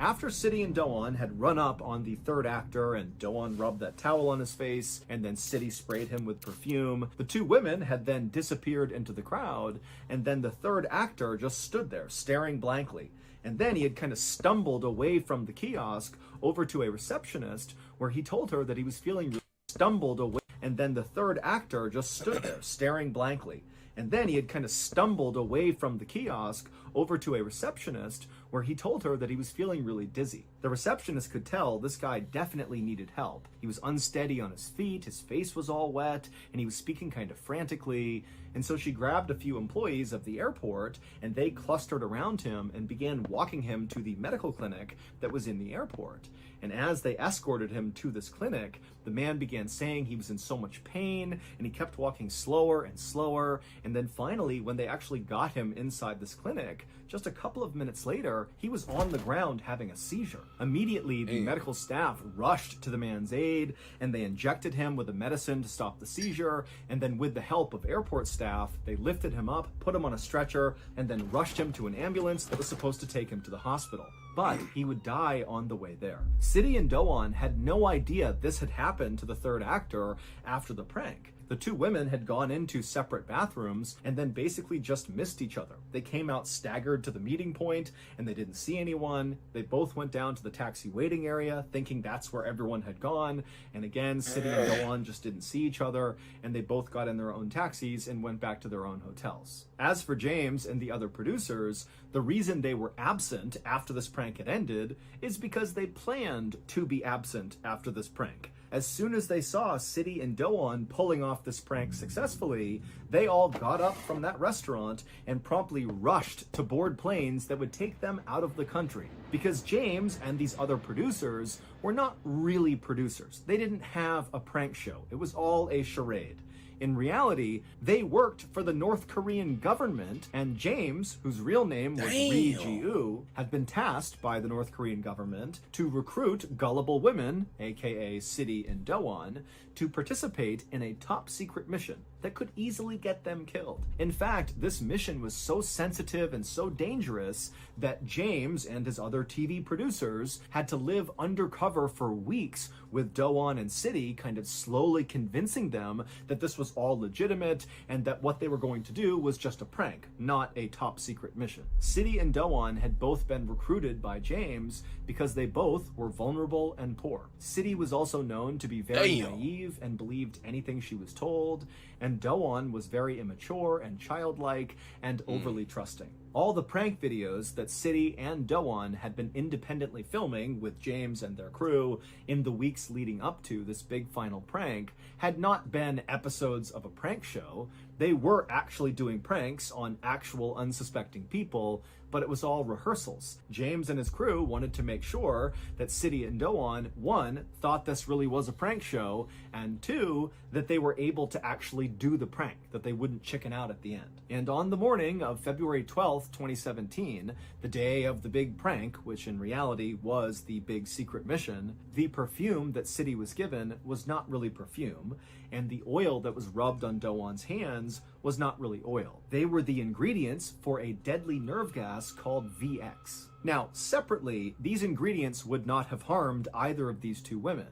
After City and Do-won had run up on the third actor and Do-won rubbed that towel on his face and then City sprayed him with perfume, the two women had then disappeared into the crowd, and then the third actor just stood there staring blankly. And then he had kind of stumbled away from the kiosk over to a receptionist where he told her that he was feeling stumbled away. And then the third actor just stood there staring blankly. And then he had kind of stumbled away from the kiosk over to a receptionist where he told her that he was feeling really dizzy. The receptionist could tell this guy definitely needed help. He was unsteady on his feet, his face was all wet, and he was speaking kind of frantically. And so she grabbed a few employees of the airport and they clustered around him and began walking him to the medical clinic that was in the airport. And as they escorted him to this clinic, the man began saying he was in so much pain, and he kept walking slower and slower. And then finally, when they actually got him inside this clinic, just a couple of minutes later, he was on the ground having a seizure. Immediately, the medical staff rushed to the man's aid, and they injected him with a medicine to stop the seizure. And then with the help of airport staff, they lifted him up, put him on a stretcher, and then rushed him to an ambulance that was supposed to take him to the hospital. But he would die on the way there. City and Do-won had no idea this had happened to the third actor after the prank. The two women had gone into separate bathrooms and then basically just missed each other. They came out staggered to the meeting point and they didn't see anyone. They both went down to the taxi waiting area thinking that's where everyone had gone. And again, City and Do-won just didn't see each other, and they both got in their own taxis and went back to their own hotels. As for James and the other producers, the reason they were absent after this prank had ended is because they planned to be absent after this prank. As soon as they saw City and Do-won pulling off this prank successfully, they all got up from that restaurant and promptly rushed to board planes that would take them out of the country. Because James and these other producers were not really producers. They didn't have a prank show. It was all a charade. In reality, they worked for the North Korean government, and James, whose real name was Ri Ji-woo, had been tasked by the North Korean government to recruit gullible women, aka City and Do-won, to participate in a top-secret mission that could easily get them killed. In fact, this mission was so sensitive and so dangerous that James and his other TV producers had to live undercover for weeks with Do-won and City kind of slowly convincing them that this was all legitimate and that what they were going to do was just a prank, not a top-secret mission. City and Do-won had both been recruited by James because they both were vulnerable and poor. City was also known to be very naive and believed anything she was told, and Do-won was very immature and childlike and overly trusting. All the prank videos that City and Do-won had been independently filming with James and their crew in the weeks leading up to this big final prank had not been episodes of a prank show. They were actually doing pranks on actual unsuspecting people, but it was all rehearsals. James and his crew wanted to make sure that City and Do-won, one, thought this really was a prank show, and two, that they were able to actually do the prank, that they wouldn't chicken out at the end. And on the morning of February 12th, 2017, the day of the big prank, which in reality was the big secret mission, the perfume that City was given was not really perfume, and the oil that was rubbed on Do-won's hands was not really oil. They were the ingredients for a deadly nerve gas called VX. Now, separately, these ingredients would not have harmed either of these two women.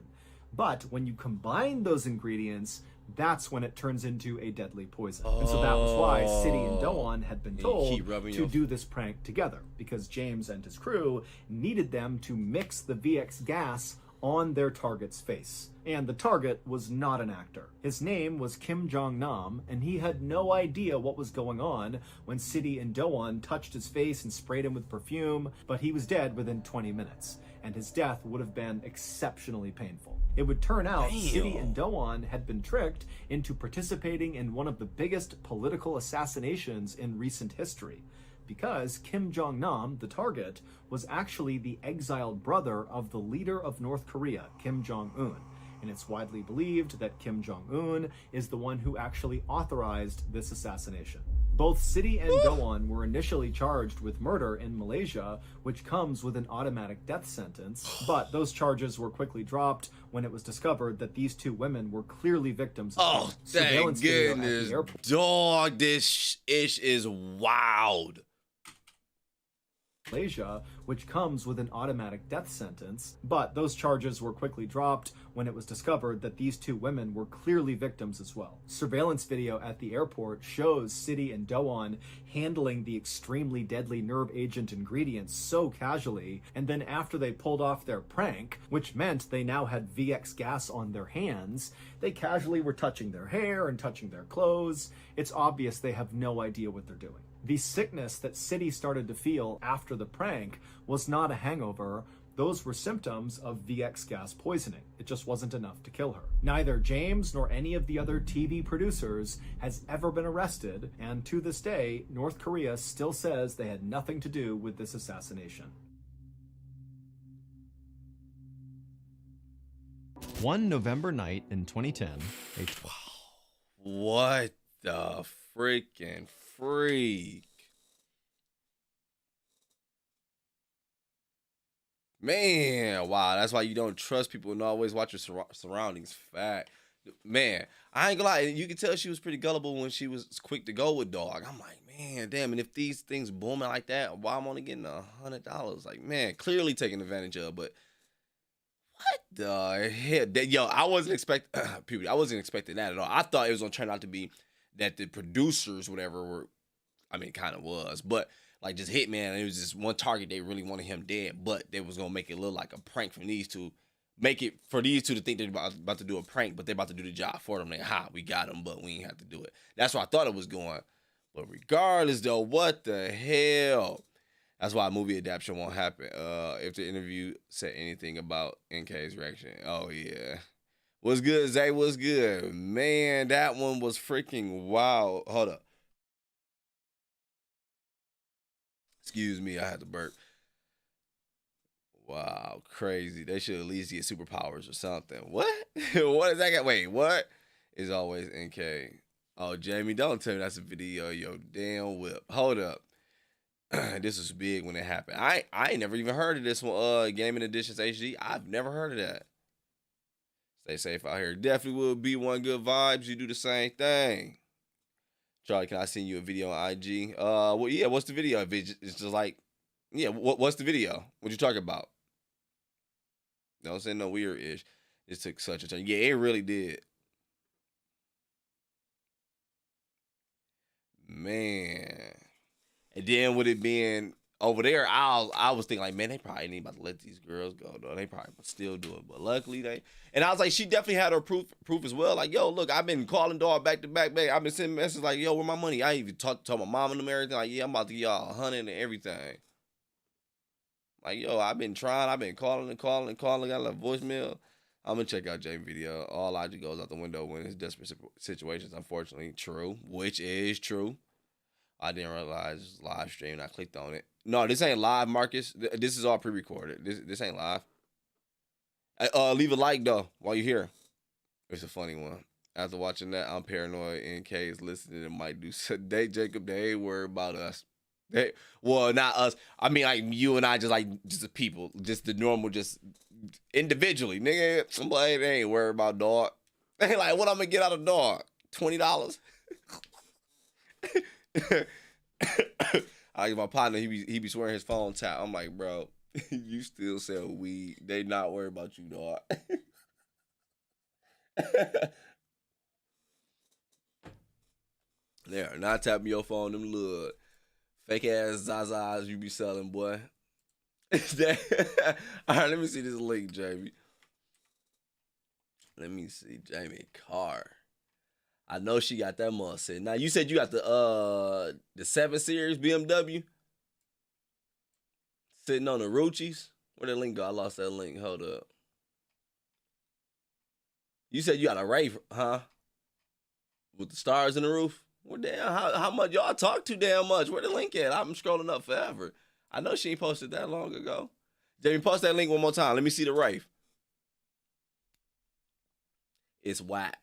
But when you combine those ingredients, that's when it turns into a deadly poison. And so that was why City and Do-won had been told to do this prank together, because James and his crew needed them to mix the VX gas on their target's face. And the target was not an actor. His name was Kim Jong-nam, and he had no idea what was going on when City and Do-won touched his face and sprayed him with perfume, but he was dead within 20 minutes, and his death would have been exceptionally painful. It would turn out City and Do-won had been tricked into participating in one of the biggest political assassinations in recent history, because Kim Jong-nam, the target, was actually the exiled brother of the leader of North Korea, Kim Jong-un. And it's widely believed that Kim Jong-un is the one who actually authorized this assassination. Both City and Do-won were initially charged with murder in Malaysia, which comes with an automatic death sentence, but those charges were quickly dropped when it was discovered that these two women were clearly victims of surveillance video at the airport. Dog, this ish is wild. Malaysia, which comes with an automatic death sentence, but those charges were quickly dropped when it was discovered that these two women were clearly victims as well. Surveillance video at the airport shows City and Doan handling the extremely deadly nerve agent ingredients so casually, and then after they pulled off their prank, which meant they now had VX gas on their hands, they casually were touching their hair and touching their clothes. It's obvious they have no idea what they're doing. The sickness that City started to feel after the prank was not a hangover. Those were symptoms of VX gas poisoning. It just wasn't enough to kill her. Neither James nor any of the other TV producers has ever been arrested, and to this day, North Korea still says they had nothing to do with this assassination. One November night in 2010, What the freaking freak? Man, wow, that's why you don't trust people and always watch your surroundings. Fact. Man, I ain't gonna lie, you can tell she was pretty gullible when she was quick to go with dog. I'm like, man, damn, and if these things booming like that, why I'm only getting $100? Like, man, clearly taking advantage of, but what the hell? Yo, I wasn't expecting I wasn't expecting that at all. I thought it was gonna turn out to be that the producers, whatever, were, I mean, kind of was, but like just Hitman, it was just one target. They really wanted him dead, but they was gonna make it look like a prank from these two, make it for these two to think they're about to do a prank, but they're about to do the job for them. Like, we got him, but we ain't have to do it. That's what I thought it was going. But regardless, though, what the hell? That's why a movie adaptation won't happen. If the interview said anything about NK's reaction, oh yeah. What's good, Zay? What's good? Man, that one was freaking wild. Hold up. Excuse me, I had to burp. Wow, crazy. They should at least get superpowers or something. What? What is that guy? Wait, what? Is always NK. Oh, Jamie, don't tell me that's a video of your damn whip. Hold up. This was big when it happened. I ain't never even heard of this one. Gaming Editions HD. I've never heard of that. Stay safe out here. Definitely will be one good vibes. You do the same thing. Charlie, can I send you a video on IG? Well, yeah, what's the video? It's just like, yeah, what's the video? What you talking about? Don't say no weird-ish. It took such a turn. Yeah, it really did. Man. And then with it being over there, I was thinking like, man, they probably ain't about to let these girls go, though. They probably still do it. But luckily they, and I was like, she definitely had her proof as well. Like, yo, look, I've been calling dog back to back. I've been sending messages like, yo, where my money? I even told my mom and them everything. Like, yeah, I'm about to give y'all 100 and everything. Like, yo, I've been trying. I've been calling and calling and calling. Got a voicemail. I'm gonna check out Jay's video. All logic goes out the window when it's desperate situations. Unfortunately, true, which is true. I didn't realize it was live stream. I clicked on it. No, this ain't live, Marcus. This is all pre-recorded. This ain't live. Leave a like though while you're here. It's a funny one. After watching that, I'm paranoid. NK is listening and might do so. Jacob, they ain't worried about us. Well, not us. I mean, like you and I, just the people, just the normal, just individually, nigga. Somebody they ain't worried about dog. They ain't like, what I'm gonna get out of dog? $20. I my partner, he be swearing his phone tap. I'm like, bro, you still sell weed. They not worried about you, dog. They are not tapping your phone. Them little fake ass Zazas you be selling, boy. All right, let me see this link, Jamie. Let me see Jamie Carr. I know she got that mug set. Now you said you got the 7 Series BMW sitting on the Ruchis. Where the link go? I lost that link. Hold up. You said you got a Wraith, huh? With the stars in the roof. Well, damn, how much y'all talk too damn much? Where the link at? I'm scrolling up forever. I know she ain't posted that long ago. Jamie, post that link one more time. Let me see the Wraith. It's whack.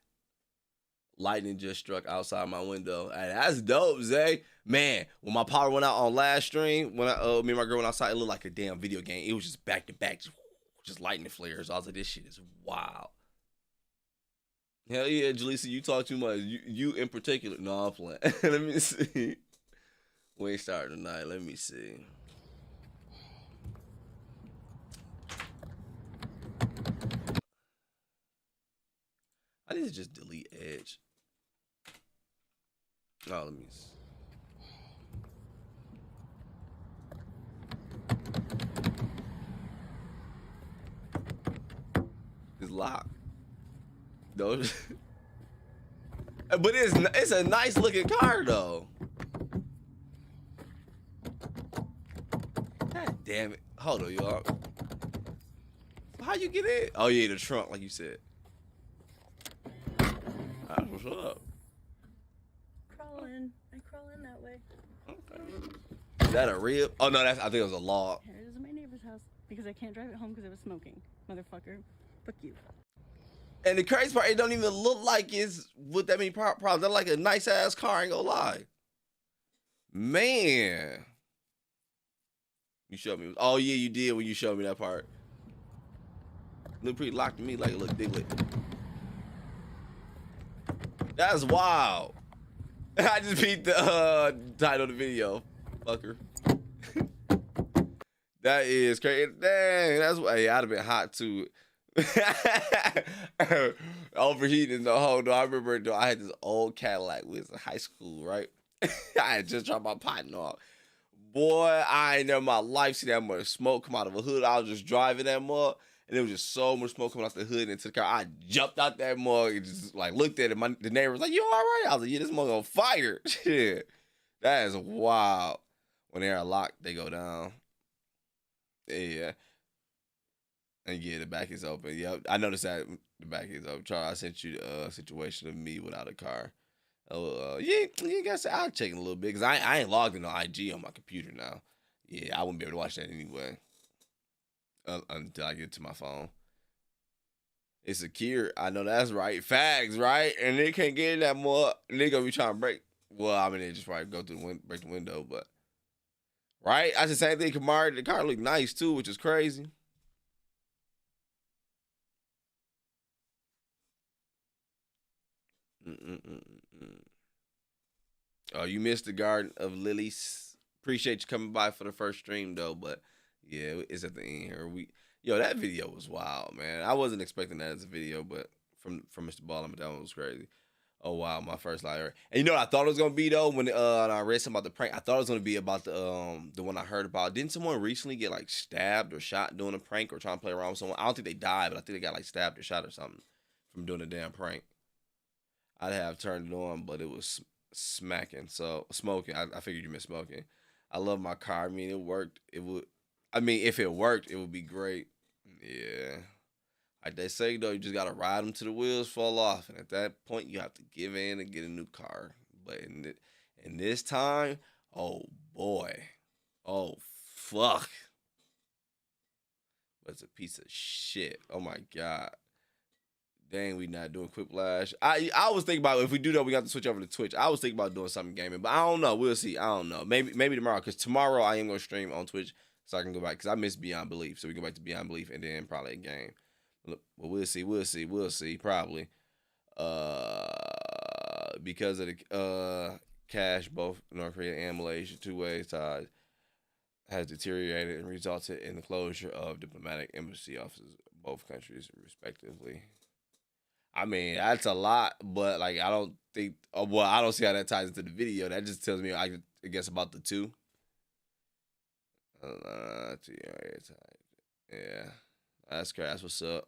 Lightning just struck outside my window. Hey, that's dope, Zay. Man, when my power went out on last stream, when me and my girl went outside, it looked like a damn video game. It was just back to back, just lightning flares. I was like, this shit is wild. Hell yeah, Jaleesa, you talk too much. You in particular. No, I'm playing. Let me see. We ain't starting tonight. Let me see. I need to just delete Edge. Oh, let me see. It's locked. No. But it's a nice looking car though. God damn it. Hold on, y'all. How you get in? Oh yeah, the trunk, like you said. That's what's up. Crawling. I crawl in that way. Okay. Is that a rib? Oh no, I think it was a log. Here it is at my neighbor's house because I can't drive it home because I was smoking. Motherfucker. Fuck you. And the crazy part, it don't even look like it's with that many problems. That's like a nice ass car, I ain't gonna lie. Man. You showed me. Oh yeah, you did when you showed me that part. Look pretty locked to me like it looked Diglett. That's wild. I just beat the title of the video, fucker. That is crazy. Dang, that's why I'd have been hot too. Overheating the whole. No, I remember though, I had this old Cadillac. We was in high school, right? I had just dropped my partner off. Boy, I ain't never in my life seen that much smoke come out of a hood. I was just driving that mug, and there was just so much smoke coming out the hood into the car. I jumped out that mug and just like looked at it. The neighbor was like, "You all right?" I was like, "Yeah, this mug on fire." Shit, that is wild. When they're locked, they go down. Yeah. And yeah, the back is open. Yep, I noticed that the back is open. Charles, I sent you the situation of me without a car. Yeah, you gotta say I'll check it a little bit because I ain't logged into IG on my computer now. Yeah, I wouldn't be able to watch that anyway until I get to my phone. It's secure. I know that's right. Facts, right? And they can't get in that more. They gonna be trying to break. Well, I mean, they just probably go through the break the window, but right? I said same thing. Kamari, the car looked nice too, which is crazy. Oh, you missed the Garden of Lilies. Appreciate you coming by for the first stream though, but yeah, it's at the end here. That video was wild, man. I wasn't expecting that as a video, but from MrBallen, but that one was crazy. Oh wow, my first live ever. And you know what I thought it was gonna be though when I read something about the prank. I thought it was gonna be about the one I heard about. Didn't someone recently get like stabbed or shot doing a prank or trying to play around with someone? I don't think they died, but I think they got like stabbed or shot or something from doing a damn prank. I'd have turned it on, but it was smacking. So smoking. I figured you meant smoking. I love my car. I mean, it worked. If it worked, it would be great. Yeah. Like they say though, you just gotta ride them till the wheels fall off, and at that point, you have to give in and get a new car. But in this time, oh boy, oh fuck, but it's a piece of shit. Oh my god. Dang, we not doing Quiplash. I was thinking about if we do that, we got to switch over to Twitch. I was thinking about doing something gaming, but I don't know. We'll see. I don't know. Maybe tomorrow, because tomorrow I am going to stream on Twitch, so I can go back, because I miss Beyond Belief. So we go back to Beyond Belief and then probably a game. Well, we'll see. Probably. Because of the cash, both North Korea and Malaysia, two-way ties has deteriorated and resulted in the closure of diplomatic embassy offices of both countries, respectively. I mean, that's a lot, but like I don't think. I don't see how that ties into the video. That just tells me, I guess, about the two. Yeah, that's crazy. That's what's up.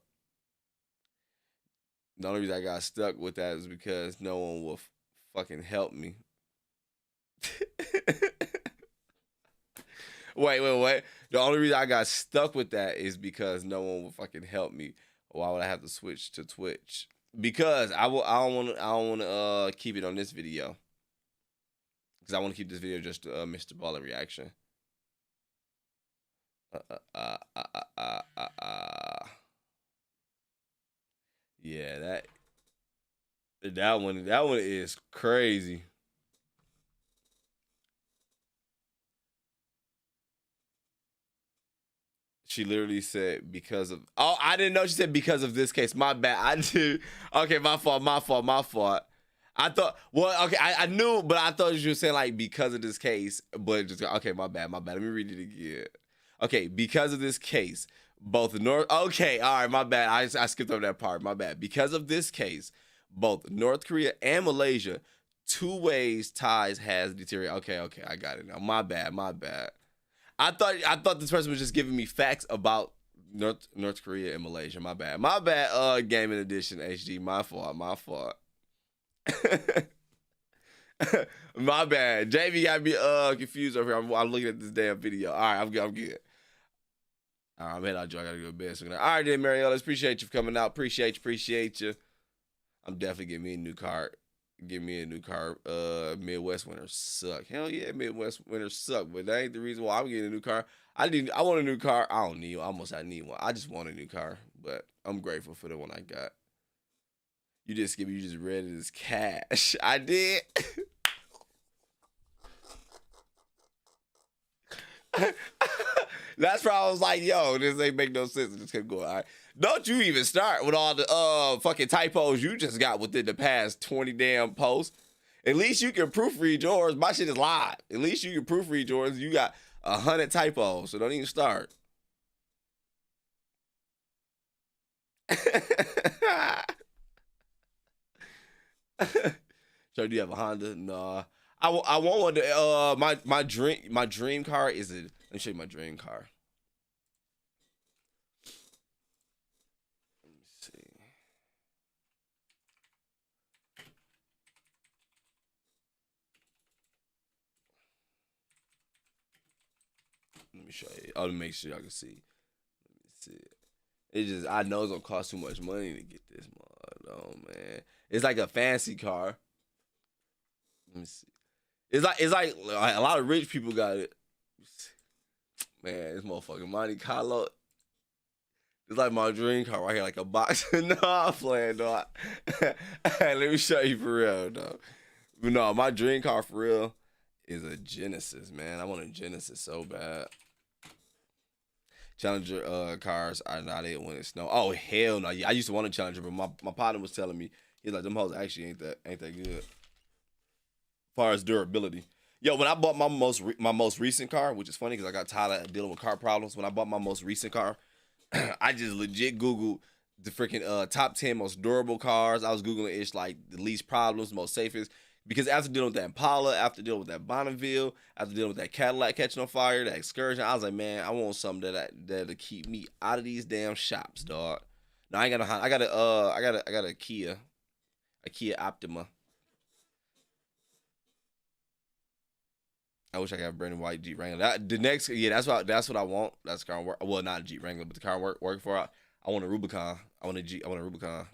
The only reason I got stuck with that is because no one will fucking help me. Wait. The only reason I got stuck with that is because no one will fucking help me. Why would I have to switch to Twitch? Because I don't want to keep it on this video. Because I want to keep this video just MrBallen reaction. Yeah, that one is crazy. She literally said because of. Oh, I didn't know she said because of this case. My bad. I did. Okay, my fault. I thought. Well, okay, I knew, but I thought you were saying like because of this case. But just okay, my bad. Let me read it again. Okay, because of this case, both North. Okay, all right, my bad. I skipped over that part. My bad. Because of this case, both North Korea and Malaysia, 2 ways ties has deteriorated. Okay, I got it now. My bad. I thought this person was just giving me facts about North Korea and Malaysia. My bad. Gaming Edition HD. My fault. My bad. JV got me confused over here. I'm looking at this damn video. All right, I'm good. All right, I'm heading out, Joe. I gotta go to bed. So all right, then, Mariella. Appreciate you for coming out. Appreciate you. I'm definitely getting me a new car. Midwest winters suck. Hell yeah, Midwest winters suck. But that ain't the reason why I'm getting a new car. I want a new car. I don't need one. I need one. I just want a new car. But I'm grateful for the one I got. You just read it as cash. I did. That's why I was like, yo, this ain't make no sense. It just kept going. All right. Don't you even start with all the fucking typos you just got within the past 20 damn posts. At least you can proofread yours. My shit is live. At least you can proofread yours. You got 100 typos, so don't even start. So do you have a Honda? Nah. I want one to, my dream car is let me show you my dream car. Let me see. Let me show you. I'll make sure y'all can see. Let me see. It just, I know it's gonna cost too much money to get this mod. Oh man. It's like a fancy car. Let me see. It's like a lot of rich people got it. Man, this motherfucking Monte Carlo. It's like my dream car right here, like a box. No, I'm playing, dog. Let me show you for real, dog. But no, my dream car for real is a Genesis, man. I want a Genesis so bad. Challenger cars are not it when it snow. Oh hell no! Yeah, I used to want a Challenger, but my partner was telling me he's like them hoes actually ain't that good. As far as durability. Yo, when I bought my most recent car, which is funny because I got tired of dealing with car problems. When I bought my most recent car, I just legit Googled the freaking top 10 most durable cars. I was Googling ish like the least problems, most safest. Because after dealing with that Impala, after dealing with that Bonneville, after dealing with that Cadillac catching on fire, that Excursion, I was like, man, I want something that'll keep me out of these damn shops, dog. No, I ain't got no. I got a Kia Optima. I wish I could have a brand new white Jeep Wrangler. That's what I want. That's the car work. Well, not a Jeep Wrangler, but the car work for. I want a Rubicon. I want a Rubicon.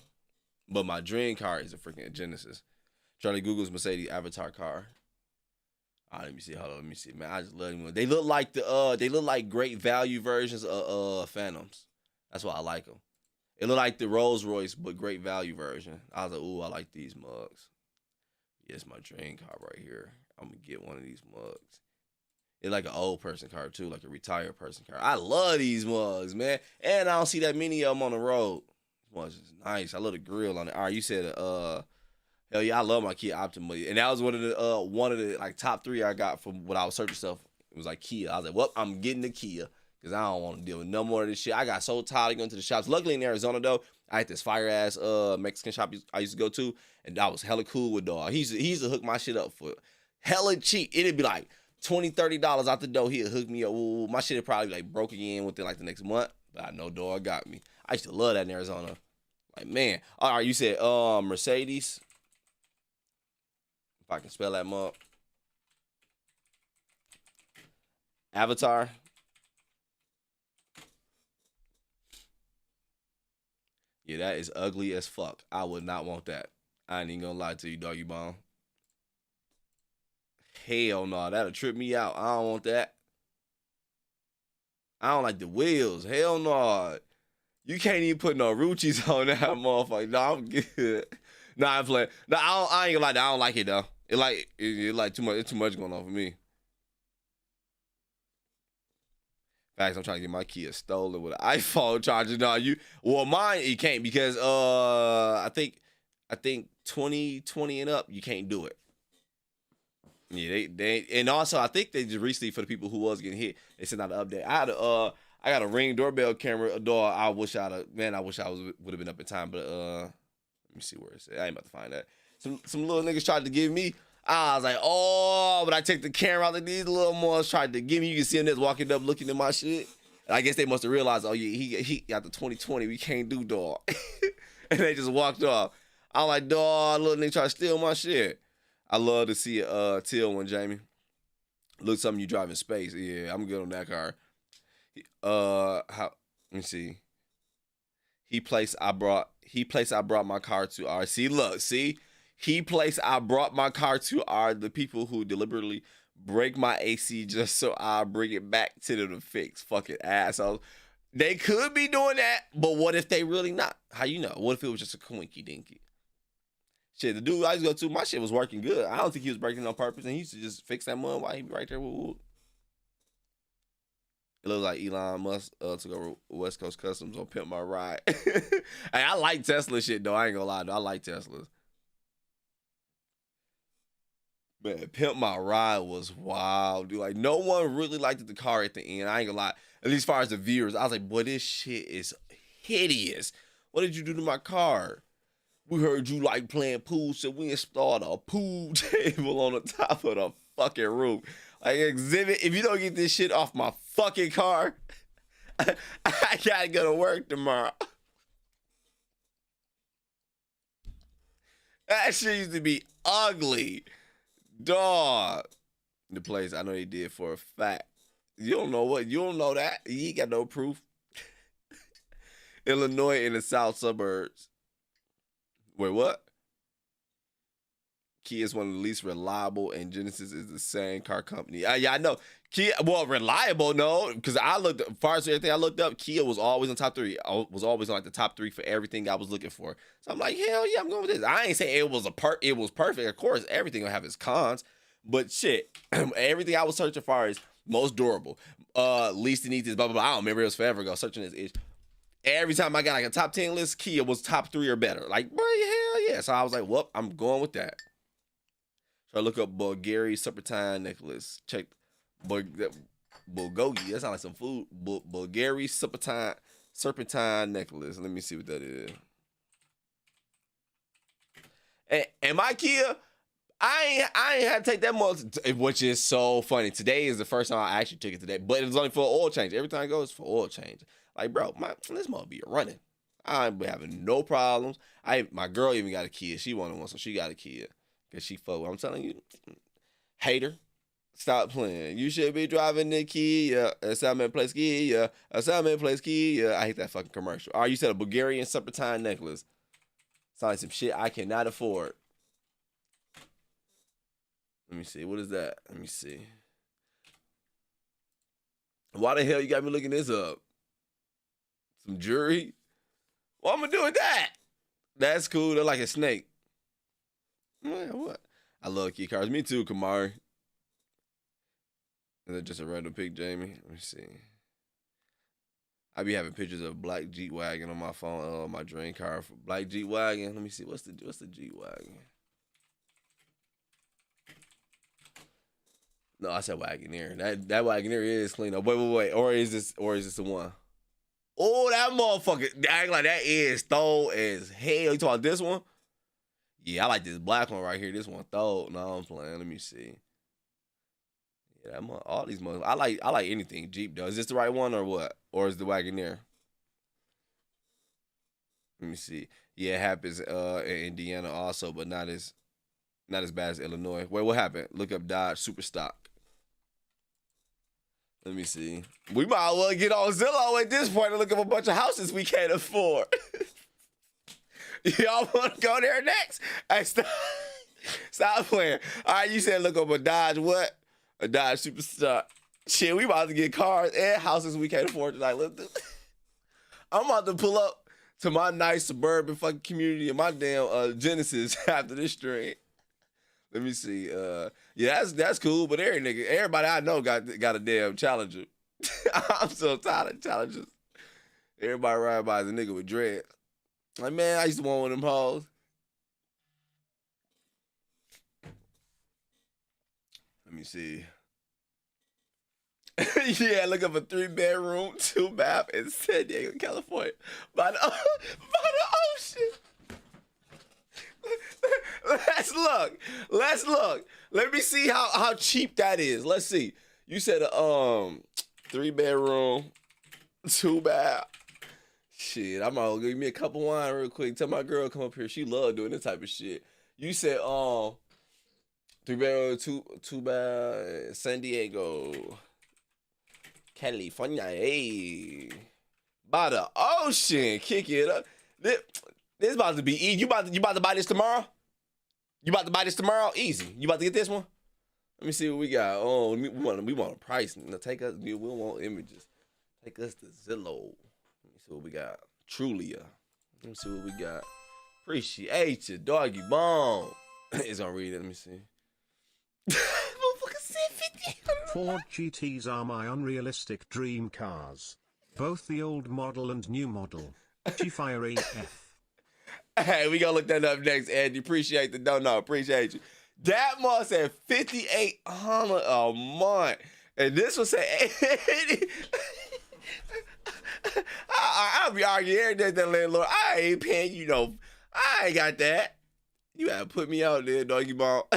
But my dream car is a freaking Genesis. Charlie Google's Mercedes Avatar car. Let me see. Hold on. Let me see, man. I just love them. They look like great value versions of Phantoms. That's why I like them. It look like the Rolls Royce, but great value version. I was like, ooh, I like these mugs. Yeah, it's my dream car right here. I'm gonna get one of these mugs. It's like an old person car too, like a retired person car. I love these mugs, man. And I don't see that many of them on the road. This one's just nice. I love the grill on it. All right, you said hell yeah, I love my Kia Optima. And that was one of the like top 3 I got from when I was searching stuff. It was like Kia. I was like, well, I'm getting the Kia because I don't want to deal with no more of this shit. I got so tired of going to the shops. Luckily in Arizona though, I had this fire ass Mexican shop I used to go to, and I was hella cool with dog. He used to hook my shit up for hella cheap. It'd be like $20-$30 out the door. He'd hook me up. Ooh, my shit had probably like broke again within like the next month. But I know dog got me. I used to love that in Arizona. Like, man. All right, you said Mercedes. If I can spell that mug. Avatar. Yeah, that is ugly as fuck. I would not want that. I ain't even gonna lie to you, doggy bone. Hell no, that'll trip me out. I don't want that. I don't like the wheels. Hell no. You can't even put no Ruchis on that motherfucker. No, I'm good. Nah, I'm playing. No, I ain't gonna lie. I don't like it though. It like too much. It's too much going on for me. Facts, I'm trying to get my Kia stolen with an iPhone charger. No, mine you can't because I think 2020 and up you can't do it. Yeah, they and also I think they just recently for the people who was getting hit, they sent out an update. I got a Ring doorbell camera door. I wish I would have been up in time, but Let me see where it's at. I ain't about to find that. Some little niggas tried to give me. I was like, oh, but I take the camera out like these little ones tried to give me. You can see them just walking up looking at my shit. And I guess they must have realized, oh yeah, he got the 2020. We can't do dog. And they just walked off. I'm like, dog, little nigga try to steal my shit. I love to see a teal one, Jamie. Look something you drive in space. Yeah, I'm good on that car. Let me see. He placed I brought my car to are. See, look, see? He placed I brought my car to are the people who deliberately break my AC just so I bring it back to them to fix. Fucking assholes. They could be doing that, but what if they really not? How you know? What if it was just a coinky dinky? Shit, the dude I used to go to, my shit was working good. I don't think he was breaking it on purpose, and he used to just fix that mud while he be right there with Wood. It looks like Elon Musk took over West Coast Customs on Pimp My Ride. Hey, I like Tesla shit, though. I ain't gonna lie, though. I like Teslas. Man, Pimp My Ride was wild, dude. Like, no one really liked the car at the end. I ain't gonna lie. At least as far as the viewers, I was like, boy, this shit is hideous. What did you do to my car? We heard you like playing pool, so we installed a pool table on the top of the fucking roof. Like, exhibit, if you don't get this shit off my fucking car, I gotta go to work tomorrow. That shit used to be ugly. Dog. The place I know they did for a fact. You don't know what? You don't know that? You ain't got no proof. Illinois in the south suburbs. Wait, what? Kia is one of the least reliable, and Genesis is the same car company. Yeah, I know. Kia, well, reliable, no, because I looked, as far as everything I looked up, Kia was always in top 3. I was always on like the top 3 for everything I was looking for. So I'm like, hell yeah, I'm going with this. I ain't saying it was it was perfect. Of course, everything will have its cons, but shit, everything I was searching for is most durable, least it needs this, blah blah blah. I don't remember, it was forever ago searching this itch. Every time I got like a top 10 list, Kia was top 3 or better. Like, boy, hell yeah. So I was like, well, I'm going with that. So I look up Bulgari serpentine necklace. Check bulgogi. That sounds like some food. Bulgari serpentine necklace. Let me see what that is. And my Kia, I ain't had to take that much, which is so funny. Today is the first time I actually took it today, but it was only for oil change. Every time I go, it's for oil change. Like, bro, this must be running. I'm having no problems. My girl even got a Kia. She wanted one, so she got a Kia. Cause she fuck. I'm telling you, hater, stop playing. You should be driving the Kia. Assignment place Kia. Assignment place Kia. I hate that fucking commercial. All right, you said a Bulgarian serpentine necklace. Sounds like some shit I cannot afford. Let me see. What is that? Let me see. Why the hell you got me looking this up? Some jewelry? What I'm gonna do with that? That's cool. They're like a snake. What? I love key cards. Me too, Kamari. Is that just a random pic, Jamie? Let me see. I be having pictures of black Jeep wagon on my phone. My dream car for black Jeep wagon. Let me see. What's the Jeep wagon? No, I said Wagoneer. That Wagoneer is clean up. Wait. Or is this the one? Oh, that motherfucker. Act like that is throw as hell. You talking about this one? Yeah, I like this black one right here. This one throw. No, I'm playing. Let me see. Yeah, all these motherfuckers. I like anything Jeep does. Is this the right one or what? Or is the Wagoneer? Let me see. Yeah, it happens in Indiana also, but not as bad as Illinois. Wait, what happened? Look up Dodge Superstock. Let me see. We might as well get on Zillow at this point and look up a bunch of houses we can't afford. Y'all want to go there next? Hey, stop playing. All right, you said look up a Dodge what? A Dodge Superstock. Shit, we about to get cars and houses we can't afford tonight. Let's do it. I'm about to pull up to my nice suburban fucking community in my damn Genesis after this stream. Let me see. Yeah, that's cool, but everybody I know got a damn Challenger. I'm so tired of Challengers. Everybody ride by as a nigga with dreads. Like, man, I used to want one of them hoes. Let me see. Yeah, look up a 3-bedroom, 2-bath in San Diego, California, by the ocean. let's look. Let's look. Let me see how cheap that is. Let's see. You said 3-bedroom, 2-bath. Shit, I'm gonna give me a cup of wine real quick. Tell my girl come up here. She love doing this type of shit. You said 3-bedroom, 2-bath, San Diego, California. Hey, by the ocean, kick it up. This about to be easy. You about to buy this tomorrow? You about to buy this tomorrow? Easy. You about to get this one? Let me see what we got. Oh, we want a price. Now take us. We want images. Take us to Zillow. Let me see what we got. Trulia. Let me see what we got. Appreciate you, doggy bone. It's gonna read it. Let me see. Motherfucker said 50. Ford GTs are my unrealistic dream cars. Both the old model and new model. G-Fire EF. Hey, we gonna look that up next, Andy. Appreciate the no, appreciate you. That must said 5,800 a month. And this one said 80. I'll be arguing every day with that landlord. I ain't paying you no. I ain't got that. You gotta put me out there, doggy ball.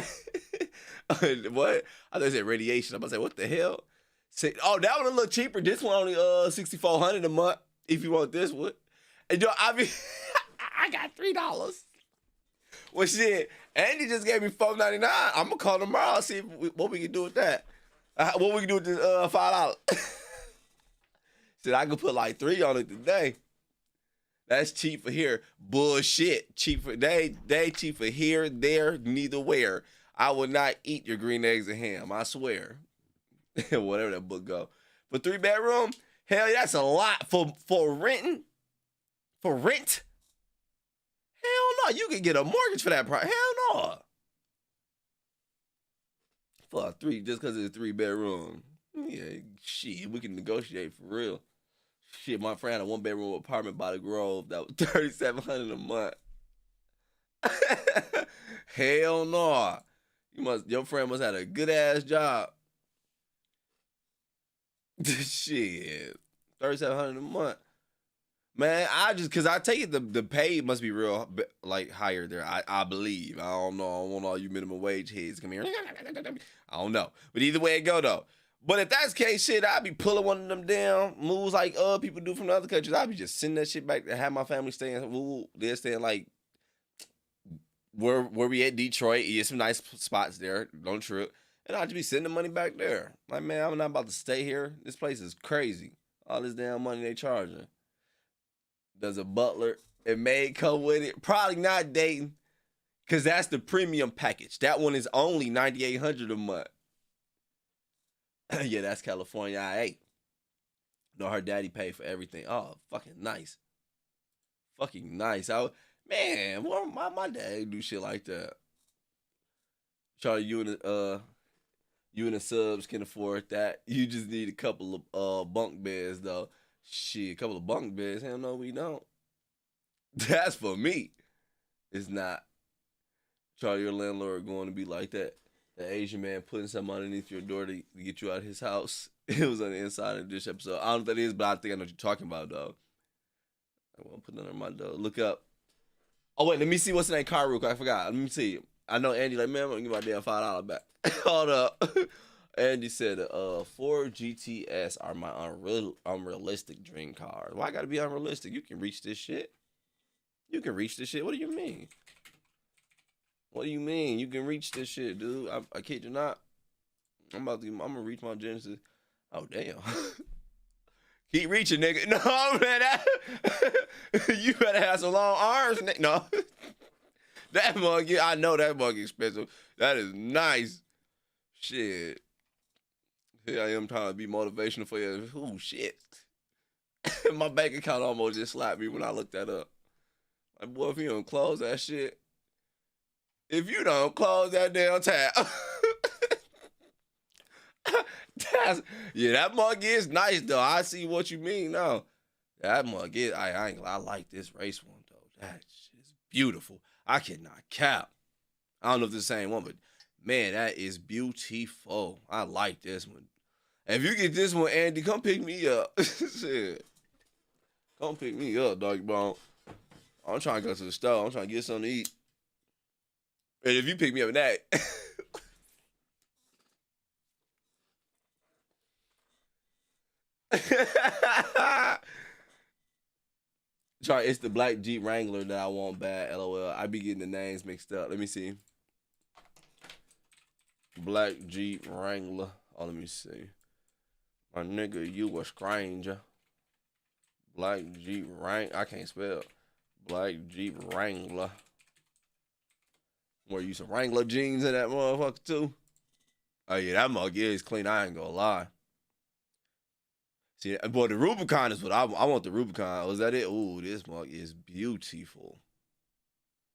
What? I thought it said radiation. I'm about to say, what the hell? Say, oh, that one a little cheaper. This one only $6,400 a month. If you want this one. And yo, I mean, I got $3. Well, shit, Andy just gave me $4.99. I'm gonna call tomorrow, see what we can do with that. What we can do with this $5. Said I could put like 3 on it today. That's cheap for here. Bullshit. Cheap for they cheap for here, there, neither where. I will not eat your green eggs and ham. I swear. Whatever that book go. For 3-bedroom, hell yeah, that's a lot for renting. For rent? Hell no, you can get a mortgage for that price. Hell no. For a 3, just because it's a 3-bedroom. Yeah, shit, we can negotiate for real. Shit, my friend had a 1-bedroom apartment by the Grove that was $3,700 a month. Hell no. Your friend must have had a good ass job. Shit, $3,700 a month. Man, cause I take it the pay must be real like higher there. I believe. I don't know. I don't want all you minimum wage heads come here. I don't know. But either way it go though. But if that's the case, shit, I'd be pulling one of them down moves like people do from the other countries. I'd be just sending that shit back to have my family staying. They're staying like where we at Detroit. Yeah, some nice spots there. Don't trip. And I'd just be sending the money back there. Like, man, I'm not about to stay here. This place is crazy. All this damn money they charging. There's a butler. It may come with it. Probably not dating. Cause that's the premium package. That one is only $9,800 a month. Yeah, that's California. No, her daddy paid for everything. Oh, fucking nice. Fucking nice. Man, well, my dad do shit like that. Charlie, you and the subs can afford that. You just need a couple of bunk beds though. Shit, a couple of bunk beds. Hell no, we don't. That's for me. It's not. Charlie, your landlord going to be like that. The Asian man putting something underneath your door to get you out of his house. It was on the inside of this episode. I don't know what that is, but I think I know what you're talking about, though. I won't put that on my door. Look up. Oh, wait, let me see what's in that car real quick. I forgot. Let me see. I know Andy like, man, I'm going to give my damn $5 back. Hold up. Andy said, Ford GTS are my unrealistic dream cars. Why I got to be unrealistic? You can reach this shit. You can reach this shit. What do you mean? What do you mean? You can reach this shit, dude. I kid you not. I'm gonna reach my Genesis. Oh damn. Keep reaching, nigga. No, man. You better have some long arms, nigga. No. That mug, I know that mug expensive. That is nice. Shit. Here I am trying to be motivational for you. Ooh, shit. My bank account almost just slapped me when I looked that up. Like, boy, if you don't close that shit. If you don't close that damn tab. That mug is nice, though. I see what you mean now. That mug is, I like this race one, though. That shit is beautiful. I cannot cap. I don't know if it's the same one, but man, that is beautiful. I like this one. If you get this one, Andy, come pick me up. Shit. Come pick me up, doggy bone. I'm trying to go to the store. I'm trying to get something to eat. And if you pick me up in that. Sorry, it's the black Jeep Wrangler that I want bad. LOL. I be getting the names mixed up. Let me see. Black Jeep Wrangler. Oh, let me see. My nigga, you a stranger. Black Jeep Wrangler. I can't spell. Black Jeep Wrangler. Where you some Wrangler jeans in that motherfucker too? Oh yeah, that mug is clean. I ain't gonna lie. See, boy, the Rubicon is what I want. The Rubicon. Was that it? Ooh, this mug is beautiful.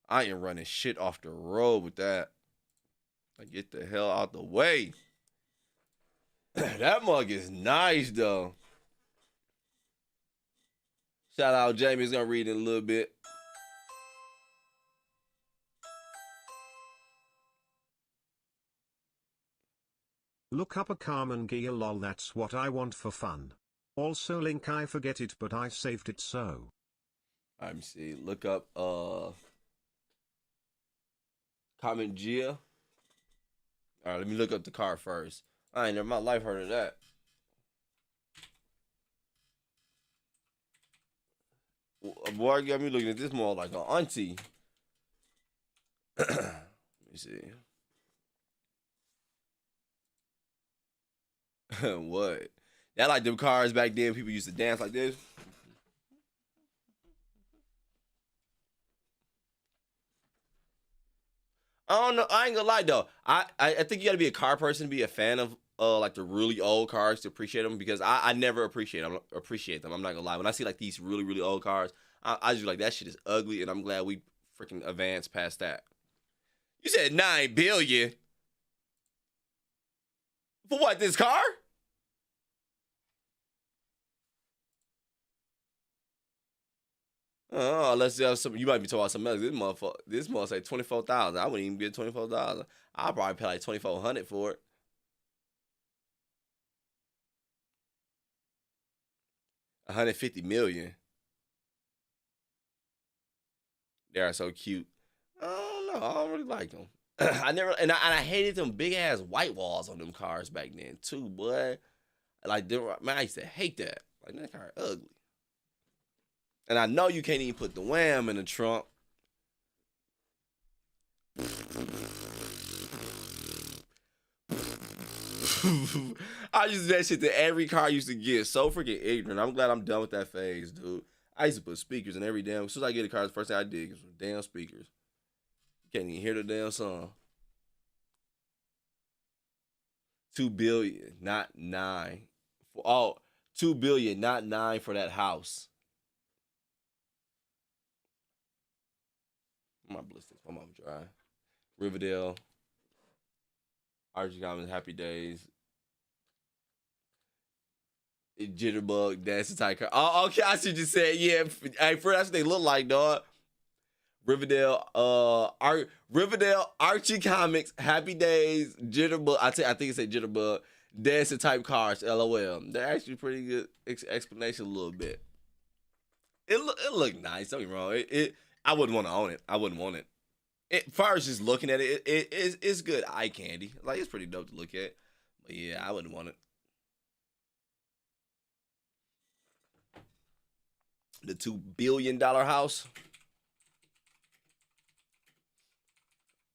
I ain't running shit off the road with that. Like, get the hell out the way. That mug is nice though. Shout out Jamie's gonna read it in a little bit. Look up a Carmen Gia lol, that's what I want for fun. Also link I forget it but I saved it so. Let me see. Look up Carmen Gia. Alright, let me look up the car first. I ain't never in my life heard of that. Boy, got me looking at this more like an auntie. Let me see. What? That like them cars back then. People used to dance like this. I don't know. I ain't gonna lie though. I think you gotta be a car person to be a fan of like the really old cars to appreciate them, because I never appreciate them. I'm not gonna lie. When I see like these really old cars, I just like that shit is ugly, and I'm glad we freaking advanced past that. You said 9 billion for what? This car? Oh, unless you have some, you might be talking about something else. This motherfucker say 24,000. I wouldn't even get 24,000. I'll probably pay like 2,400 for it. $150 million. They are so cute. I don't know. I don't really like them. I never, and I hated them big ass white walls on them cars back then too, boy. Like, man, I used to hate that. Like, that car ugly. And I know you can't even put the Wham in the trunk. I used to do that shit that every car used to get. So freaking ignorant. I'm glad I'm done with that phase, dude. I used to put speakers in every damn. As soon as I get a car, the first thing I did was damn speakers. You can't even hear the damn song. 2 billion, not 9. Oh, 2 billion, not 9 for that house. My ballistics. My mom dry. Riverdale. Archie Commons, Happy Days. Jitterbug, Dancing Type Car. Oh, okay, I see what you said. Yeah, hey, for that's what they look like, dog. Riverdale, Riverdale, Archie Comics, Happy Days, Jitterbug. I think it said Jitterbug, Dancing Type Cars. LOL. They're actually pretty good explanation. A little bit. It looked nice. Don't get me wrong. I wouldn't want to own it. I wouldn't want it. As far as just looking at it, it's good eye candy. Like, it's pretty dope to look at. But yeah, I wouldn't want it. The $2 billion house.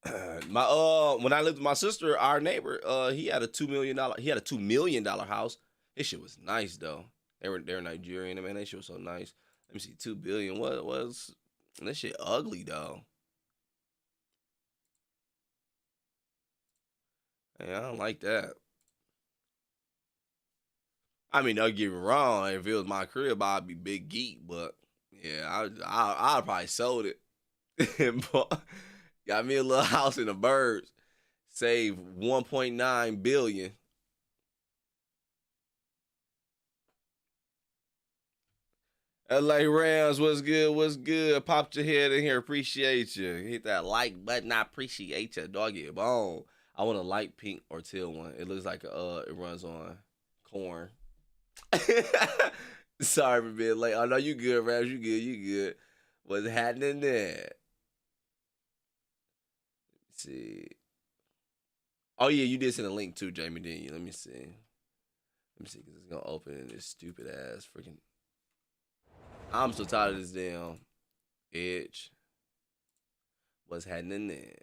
When I lived with my sister, our neighbor, he had a $2 million house. This shit was nice though. They're Nigerian, man. That shit was so nice. Let me see, 2 billion. What was this shit ugly though? Hey, I don't like that. I mean, don't get me wrong. If it was my crib, I'd be big geek. But yeah, I'd probably sold it. Got me a little house in the birds. Save 1.9 billion. LA Rams, what's good? What's good? Popped your head in here. Appreciate you. Hit that like button. I appreciate you. Doggy bone. I want a light pink or teal one. It looks like it runs on corn. Sorry for being late. I know you good, Rams. You good. What's happening there? see. Oh yeah, you did send a link too, Jamie, didn't you? Let me see. Let me see, because it's gonna open in this stupid ass freaking. I'm so tired of this damn Edge. What's happening there?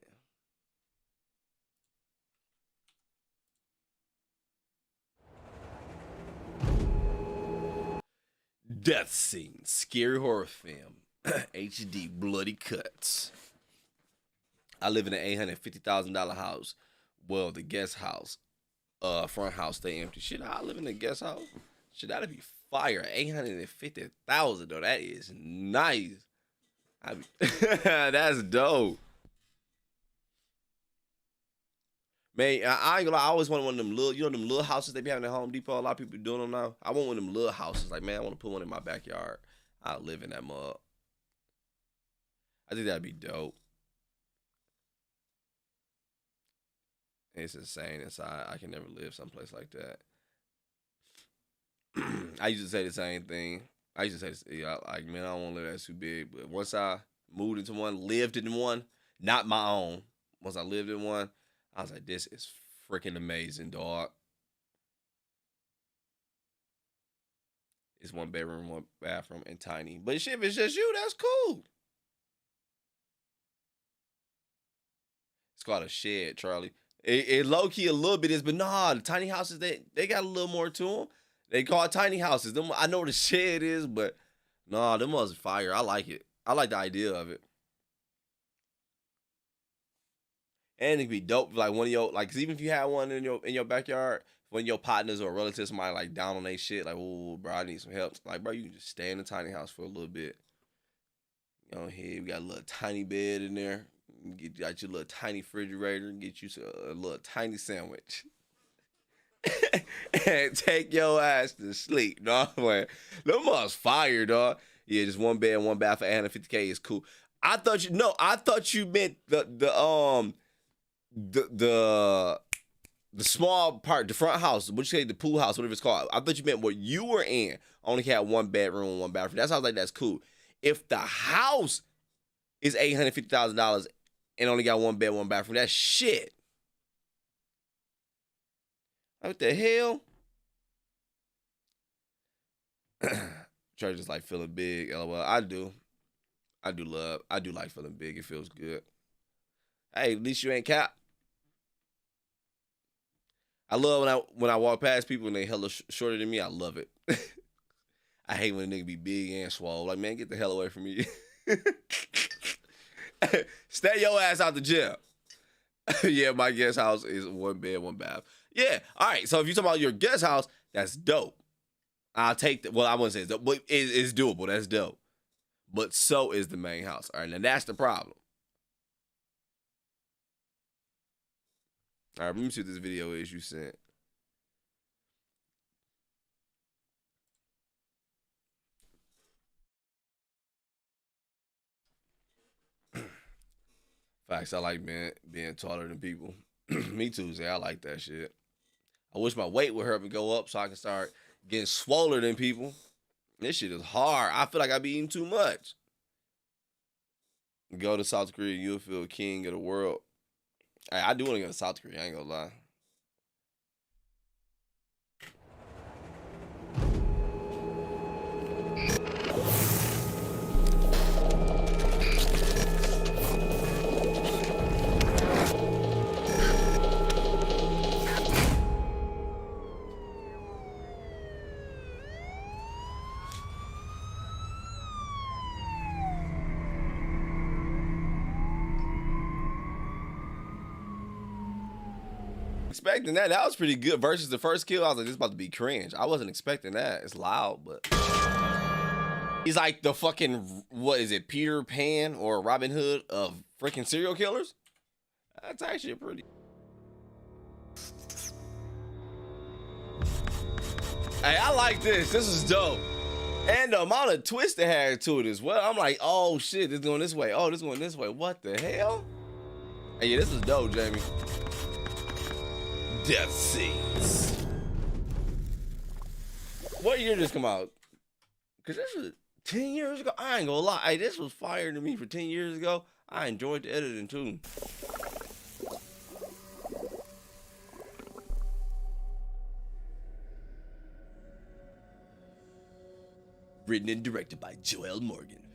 Death scene, scary horror film, HD bloody cuts. I live in an $850,000 house. Well, the guest house, front house stay empty. Shit, I live in the guest house. Shit, that'd be fire. 850,000 though. That is nice. That's dope. Man, I ain't gonna lie, I always wanted one of them little, you know, them little houses they be having at Home Depot. A lot of people doing them now. I want one of them little houses. Like, man, I want to put one in my backyard. I'll live in that mug. I think that'd be dope. It's insane inside. I can never live someplace like that. I used to say the same thing. I used to say, yeah, like, man, I don't want to live that too big. But once I moved into one, lived in one, not my own. Once I lived in one, I was like, this is freaking amazing, dog. It's 1 bedroom, 1 bathroom, and tiny. But shit, if it's just you, that's cool. It's called a shed, Charlie. It low-key a little bit is, but nah, the tiny houses, they got a little more to them. They call it tiny houses. Them, I know what a shed is, but nah, them was fire. I like it. I like the idea of it. And it'd be dope, like one of your, like, 'cause even if you had one in your backyard, one of your partners or relatives, somebody like down on their shit, like, oh, bro, I need some help. Like, bro, you can just stay in the tiny house for a little bit. You know, here we got a little tiny bed in there. Got your little tiny refrigerator. Get you a little tiny sandwich. And take your ass to sleep, dog. Man, them must fire, dog. Yeah, just 1 bed, 1 bath for $850K is cool. I thought you meant the small part, the front house, what you say, the pool house, whatever it's called. I thought you meant what you were in only had 1 bedroom, 1 bathroom. That sounds like that's cool. If the house is $850,000 and only got 1 bed, 1 bathroom, that's shit. What the hell? Church is like feeling big. LOL. I do like feeling big. It feels good. Hey, at least you ain't cap. I love when I walk past people and they hella shorter than me. I love it. I hate when a nigga be big and swole. Like, man, get the hell away from me. Stay your ass out the gym. Yeah, my guest house is 1 bed, 1 bath. Yeah, all right. So if you talk about your guest house, that's dope. I'll take that. Well, I wouldn't say it's dope, but it's doable. That's dope. But so is the main house. All right, now that's the problem. All right, let me see what this video is you sent. Facts, I like being taller than people. Me too, Zay. I like that shit. I wish my weight would hurt me go up so I can start getting swoller than people. This shit is hard. I feel like I be eating too much. Go to South Korea, you'll feel king of the world. I do want to go to South Korea, I ain't gonna lie. Expecting that. That was pretty good. Versus the first kill, I was like, this is about to be cringe. I wasn't expecting that. It's loud, but he's like the fucking, what is it, Peter Pan or Robin Hood of freaking serial killers? That's actually pretty. Hey, I like this. This is dope. And the amount of twist it had to it as well. I'm like, oh shit, this going this way. Oh, this going this way. What the hell? Hey, yeah, this is dope, Jamie. Death scenes. What year did this come out? Because this was 10 years ago. I ain't gonna lie. Hey, this was fire to me for 10 years ago. I enjoyed the editing too. Written and directed by Joel Morgan.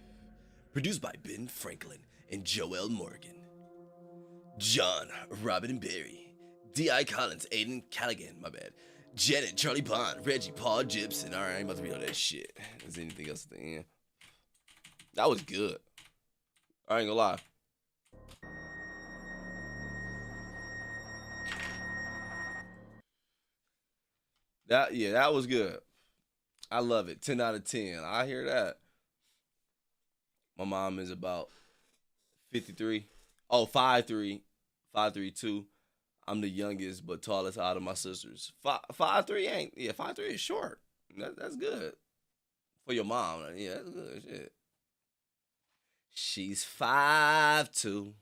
Produced by Ben Franklin and Joel Morgan. John, Robin and Barry. D.I. Collins, Aiden Callaghan, my bad. Janet, Charlie Bond, Reggie, Paul Gibson. Alright, I ain't about to read all that shit. Is there anything else at the end? That was good. I ain't gonna lie. That was good. I love it. 10 out of 10. I hear that. My mom is about 53. Oh, 5'3". 5'3", I'm the youngest but tallest out of my sisters. 5'3" ain't. Yeah, 5'3" is short. That's good. For your mom. Yeah, that's good shit. She's 5'2".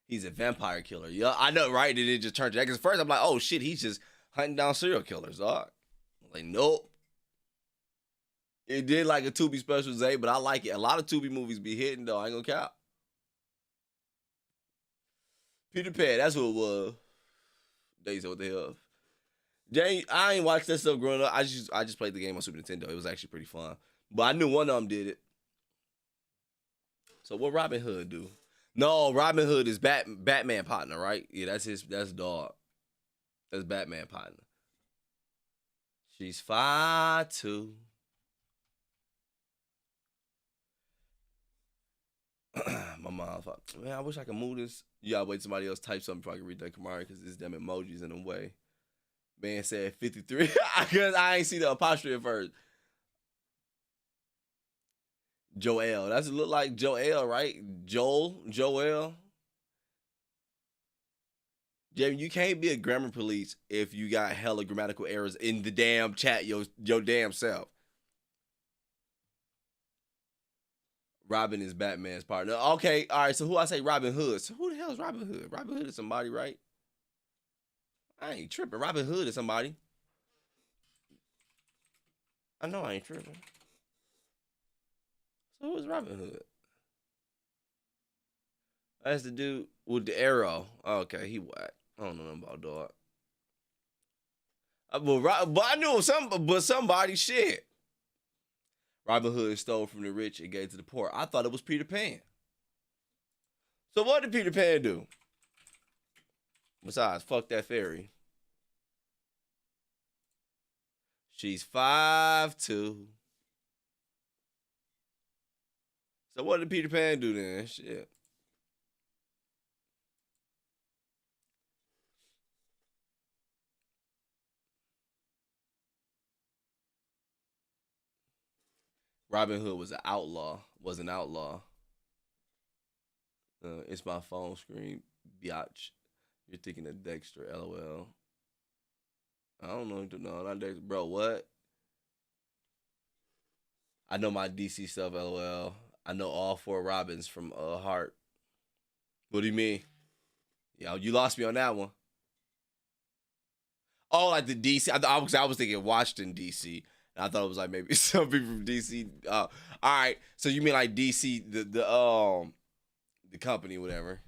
He's a vampire killer. Yeah, I know, right? It just turned to that. Because first I'm like, oh shit, he's just hunting down serial killers, dog. Like, nope. It did like a Tubi special Zay, but I like it. A lot of Tubi movies be hitting though. I ain't gonna count. Peter Pan, that's who it was. They said what the hell. Jay, I ain't watched that stuff growing up. I just played the game on Super Nintendo. It was actually pretty fun. But I knew one of them did it. So what Robin Hood do? No, Robin Hood is Batman partner, right? Yeah, that's dog. That's Batman partner. She's 5'2". My mom thought, man, I wish I could move this. You gotta wait somebody else type something before I can read that Kamari because there's them emojis in the way. Man said 53. Because I ain't see the apostrophe at first. Joel. That's look like Joel, right? Joel. Jamie, you can't be a grammar police if you got hella grammatical errors in the damn chat, your damn self. Robin is Batman's partner. Okay, all right, so who I say Robin Hood? So who the hell is Robin Hood? Robin Hood is somebody, right? I ain't tripping. Robin Hood is somebody. I know I ain't tripping. So who is Robin Hood? That's the dude with the arrow. Okay, he whack. I don't know nothing about dog. But I knew somebody shit. Robin Hood stole from the rich and gave to the poor. I thought it was Peter Pan. So what did Peter Pan do? Besides, fuck that fairy. She's 5'2". So what did Peter Pan do then? Shit. Robin Hood was an outlaw. It's my phone screen, biatch. You're thinking of Dexter, LOL. I don't know. No, not Dexter. Bro, what? I know my DC stuff, LOL. I know all 4 Robins from Heart. What do you mean? Yo, you lost me on that one. Oh, like the DC. I was thinking Washington, DC. And I thought it was like maybe some people from DC. All right. So you mean like DC, the company, whatever.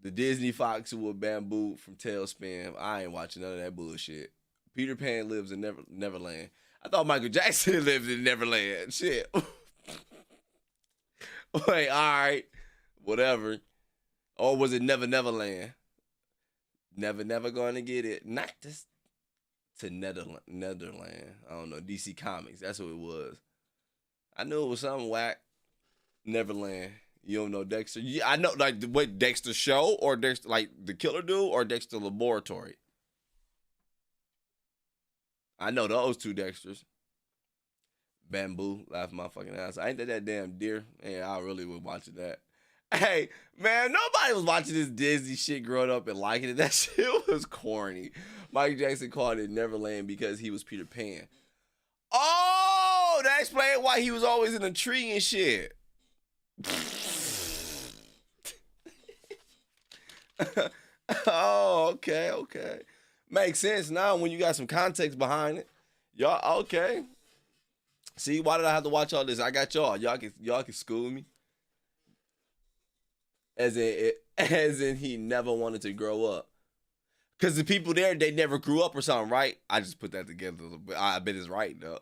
The Disney Fox who were bambooed from Tailspin. I ain't watching none of that bullshit. Peter Pan lives in Neverland. I thought Michael Jackson lived in Neverland. Shit. Wait, all right. Whatever. Or was it Neverland? Never gonna get it. Not this to Netherland. I don't know. DC Comics. That's what it was. I knew it was something whack. Neverland. You don't know Dexter? Yeah, I know, like, what, Dexter Show or Dexter, like, the killer dude or Dexter Laboratory? I know those 2 Dexters. Bamboo, laugh my fucking ass. I ain't that damn deer. Yeah, I really was watching that. Hey, man, nobody was watching this Disney shit growing up and liking it. That shit was corny. Michael Jackson called it Neverland because he was Peter Pan. Oh, that explains why he was always in a tree and shit. Oh, okay. Makes sense now when you got some context behind it. Y'all, okay. See, why did I have to watch all this? I got y'all. Y'all can school me. As in he never wanted to grow up. Because the people there, they never grew up or something, right? I just put that together. I bet it's right, though.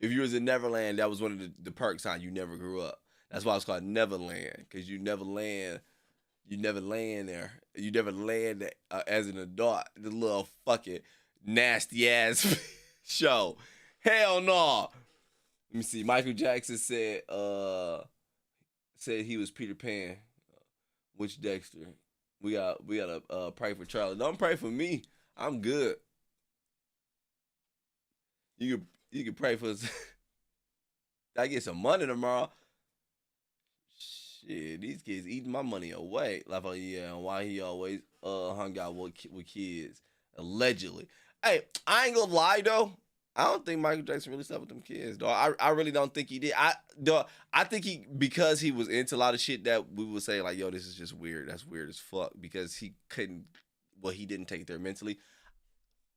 If you was in Neverland, that was one of the perks, huh? You never grew up. That's why it's called Neverland, because you never land there. You never land as an adult. The little fucking nasty ass show. Hell no. Let me see. Michael Jackson said he was Peter Pan. Which Dexter? We gotta pray for Charlie. Don't pray for me. I'm good. You can pray for us. I get some money tomorrow. Shit, these kids eating my money away. Like, oh yeah, and why he always hung out with kids, allegedly. Hey, I ain't gonna lie though. I don't think Michael Jackson really slept with them kids, dog. I really don't think he did. I think he, because he was into a lot of shit that we would say like, yo, this is just weird. That's weird as fuck, because he didn't take it there mentally.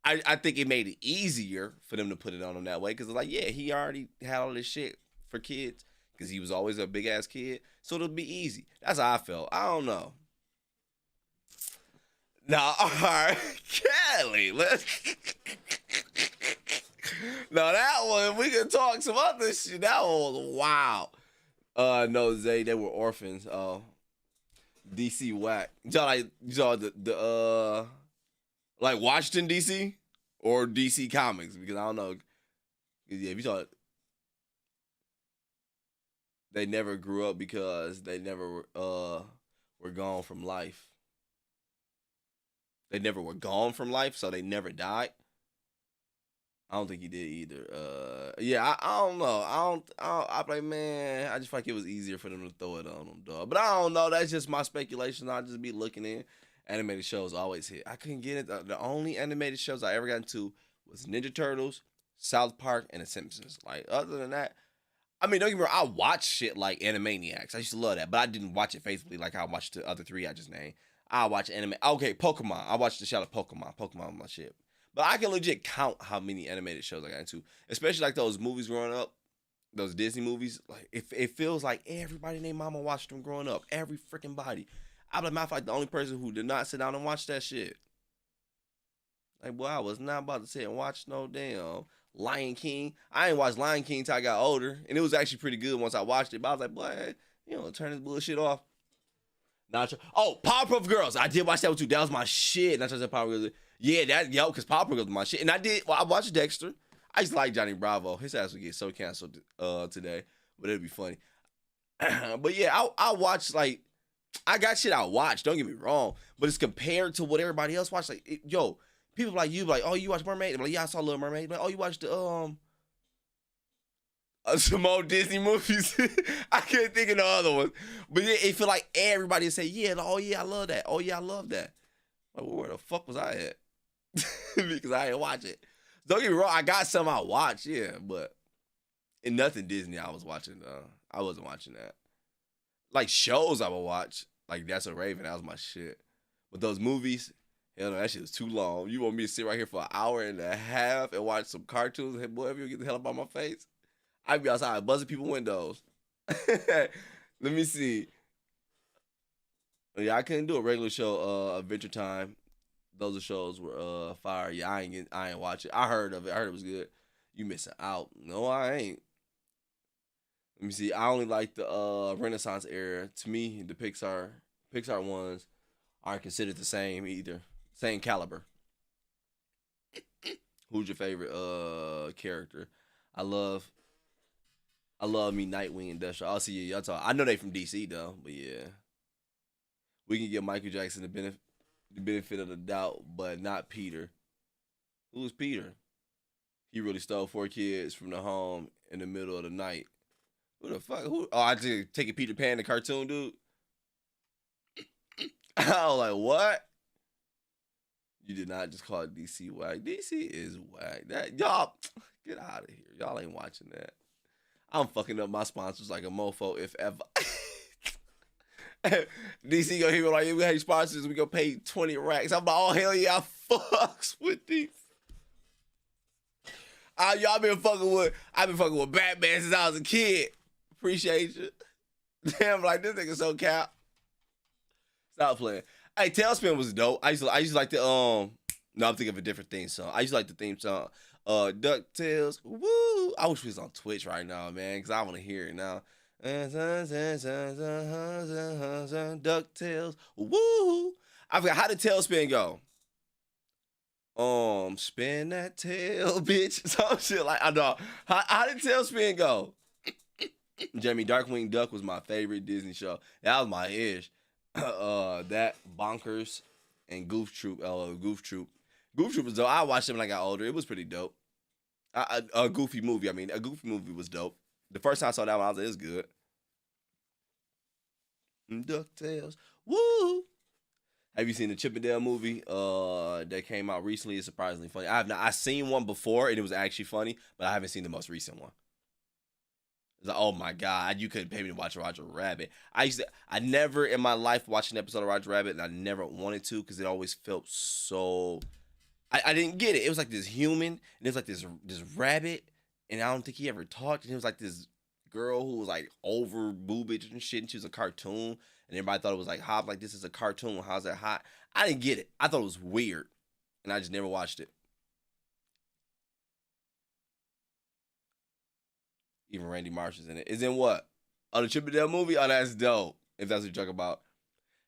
I think it made it easier for them to put it on him that way, because it's like, yeah, he already had all this shit for kids because he was always a big ass kid, so it'll be easy. That's how I felt. I don't know. Now, all right, Kelly, let's. Now that one, we can talk some other shit. That one was wild. No, Zay, they were orphans. DC whack. You saw the like Washington DC or DC Comics, because I don't know. Yeah, if you saw it, they never grew up because they never were gone from life. They never were gone from life, so they never died. I don't think he did either. Yeah, I don't know. I'm like, man, I just feel like it was easier for them to throw it on them, dog. But I don't know. That's just my speculation. I'll just be looking in. Animated shows always hit. I couldn't get it. The only animated shows I ever got into was Ninja Turtles, South Park, and The Simpsons. Like, other than that, I mean, don't get me wrong, I watched shit like Animaniacs. I used to love that, but I didn't watch it faithfully like I watched the other three I just named. I watch anime. Okay, Pokemon. I watched the show of Pokemon. Pokemon was my shit. But I can legit count how many animated shows I got into, especially like those movies growing up, those Disney movies. Like, it feels like everybody named mama watched them growing up. Every freaking body. I'm like, matter of fact, the only person who did not sit down and watch that shit. Like, boy, I was not about to sit and watch no damn Lion King. I ain't watched Lion King till I got older, and it was actually pretty good once I watched it. But I was like, boy, turn this bullshit off. Not sure. Oh, Powerpuff Girls. I did watch that one too. That was my shit. Not just Powerpuff Girls. Yeah, because Powerpuff Girls was my shit. And I watched Dexter. I used to like Johnny Bravo. His ass would get so canceled today, but it'd be funny. But yeah, I watched, like, I got shit I watched. Don't get me wrong, but it's compared to what everybody else watched. Like, people like you, like, oh, you watch Mermaid? I'm like, yeah, I saw Little Mermaid. Like, oh, you watched the some old Disney movies. I can't think of the other ones, but yeah, it feel like everybody say, yeah, oh yeah, I love that. Oh yeah, I love that. Like, well, where the fuck was I at? Because I didn't watch it. Don't get me wrong, I got some I watched, yeah, but in nothing Disney I was watching. I wasn't watching that. Like, shows I would watch, like That's a Raven, that was my shit. But those movies, hell no, that shit was too long. You want me to sit right here for an hour and a half and watch some cartoons? Hey, boy, if you get the hell up out my face, I'd be outside buzzing people's windows. Let me see. Yeah, I couldn't do a regular show. Adventure Time. Those are shows were fire. Yeah, I ain't watch it. I heard of it. I heard it was good. You missing out. No, I ain't. Let me see. I only like the Renaissance era. To me, the Pixar ones aren't considered the same either. Same caliber. Who's your favorite character? I love me Nightwing and Deathstroke. I'll see you. Y'all talk. I know they from DC though, but yeah, we can give Michael Jackson the benefit of the doubt, but not Peter. Who's Peter? He really stole 4 kids from the home in the middle of the night. Who the fuck? Who? Oh, I just take a Peter Pan, the cartoon dude. I was like, what? You did not just call it DC whack. DC is whack. That y'all get out of here. Y'all ain't watching that. I'm fucking up my sponsors like a mofo if ever. DC gonna hear me like, yeah, we have sponsors, we gonna pay 20 racks. I'm like, oh hell yeah, I fucks with these. I've been fucking with Batman since I was a kid. Appreciate you. Damn, like this nigga so cap. Stop playing. Hey, Tailspin was dope. I used to like the no, I'm thinking of a different theme song. I used to like the theme song DuckTales. Woo! I wish we was on Twitch right now, man, because I want to hear it now. DuckTales. Woo! I forgot how did Tailspin go. Spin that tail, bitch. Some shit like I know. How did Tailspin go? Jeremy Darkwing Duck was my favorite Disney show. That was my ish. That Bonkers and Goof Troop. Goof Troop. Goof Troop was dope. I watched it when I got older. It was pretty dope. A Goofy movie. I mean, a Goofy movie was dope. The first time I saw that one, I was like, it's good. DuckTales. Woo! Have you seen the Chip 'n Dale movie that came out recently? It's surprisingly funny. I have not. I seen one before and it was actually funny, but I haven't seen the most recent one. It's like, oh my god, you couldn't pay me to watch Roger Rabbit. I never in my life watched an episode of Roger Rabbit, and I never wanted to because it always felt so. I didn't get it. It was like this human, and it was like this rabbit, and I don't think he ever talked. And it was like this girl who was like over boobage and shit, and she was a cartoon, and everybody thought it was like hot. Like, this is a cartoon. How's that hot? I didn't get it. I thought it was weird, and I just never watched it. Even Randy Marsh is in it. Is in what? Oh, the Chip 'n Dale movie? Oh, that's dope. If that's what you're talking about.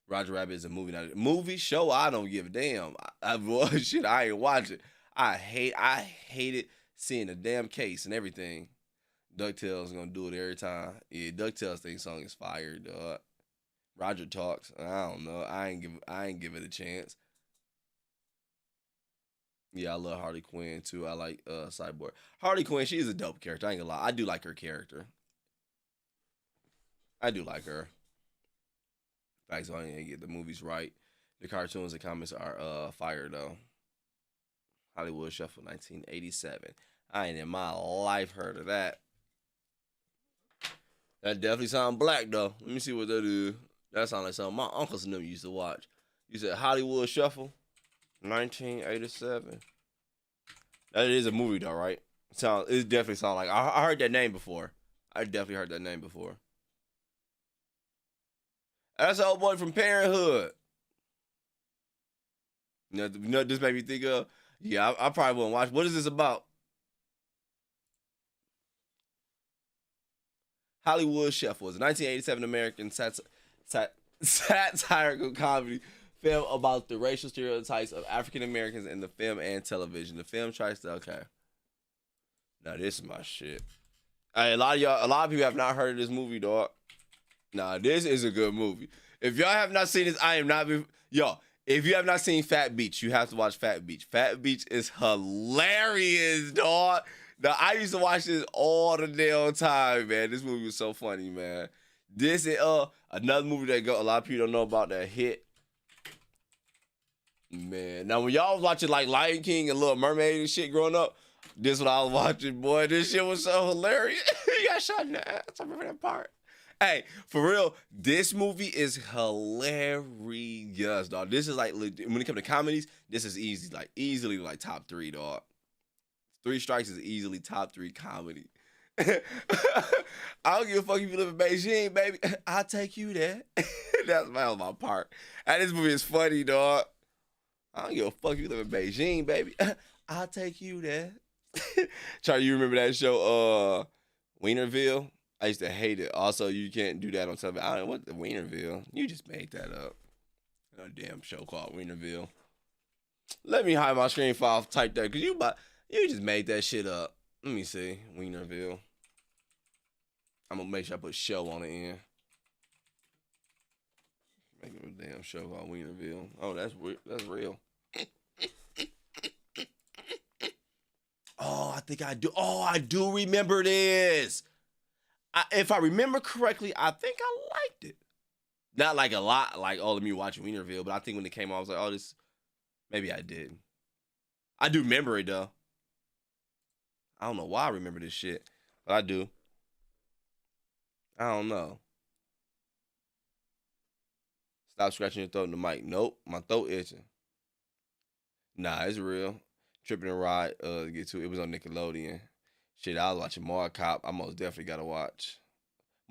Roger Rabbit is a movie. Not a movie show. I don't give a damn. Shit, I ain't watching. I hated seeing the damn case and everything. DuckTales gonna do it every time. Yeah, DuckTales theme song is fire, dog. Roger talks. I don't know. I ain't give it a chance. Yeah, I love Harley Quinn too. I like Cyborg. Harley Quinn, she's a dope character. I ain't gonna lie. I do like her character. I do like her. In fact, so I didn't get the movies right. The cartoons and comics are fire though. Hollywood Shuffle 1987. I ain't in my life heard of that. That definitely sound black though. Let me see what that is. That sounds like something my uncles and them used to watch. You said Hollywood Shuffle 1987. That is a movie though, right? It definitely sounds like I heard that name before. I definitely heard that name before. That's the old boy from Parenthood. You know what this made me think of? Yeah, I probably wouldn't watch. What is this about? Hollywood Shuffle was a 1987 American satirical comedy film about the racial stereotypes of African Americans in the film and television. The film tries to Now this is my shit. Hey, a lot of people have not heard of this movie, dog. Nah, this is a good movie. If y'all have not seen this, if you have not seen Fat Beach, you have to watch Fat Beach. Fat Beach is hilarious, dog. Now, I used to watch this all the damn time, man. This movie was so funny, man. This is another movie that a lot of people don't know about that hit. Man, now when y'all was watching like Lion King and Little Mermaid and shit growing up, this is what I was watching, boy. This shit was so hilarious. You got shot in the ass. I remember that part. Hey, for real, this movie is hilarious, dog. This is like, when it comes to comedies, this is easily like top 3, dog. Three Strikes is easily top 3 comedy. I don't give a fuck if you live in Beijing, baby. I'll take you there. That's my part. And this movie is funny, dog. I don't give a fuck if you live in Beijing, baby. I'll take you there. Charlie, you remember that show, Wienerville? I used to hate it. Also, you can't do that on television. I don't know what the Wienerville. You just made that up. A damn show called Wienerville. Let me hide my screen file. Type that because you just made that shit up. Let me see Wienerville. I'm gonna make sure I put show on the end. Making a damn show called Wienerville. Oh, that's real. Oh, I think I do. Oh, I do remember this. If I remember correctly, I think I liked it. Not like a lot, like, oh, let me watch Wienerville, but I think when it came out, I was like, oh, this, maybe I did. I do remember it, though. I don't know why I remember this shit, but I do. I don't know. Stop scratching your throat in the mic. Nope, my throat itching. Nah, it's real. Tripping and Ride, get to it. It was on Nickelodeon. Shit, I was watching Mall Cop. I most definitely gotta watch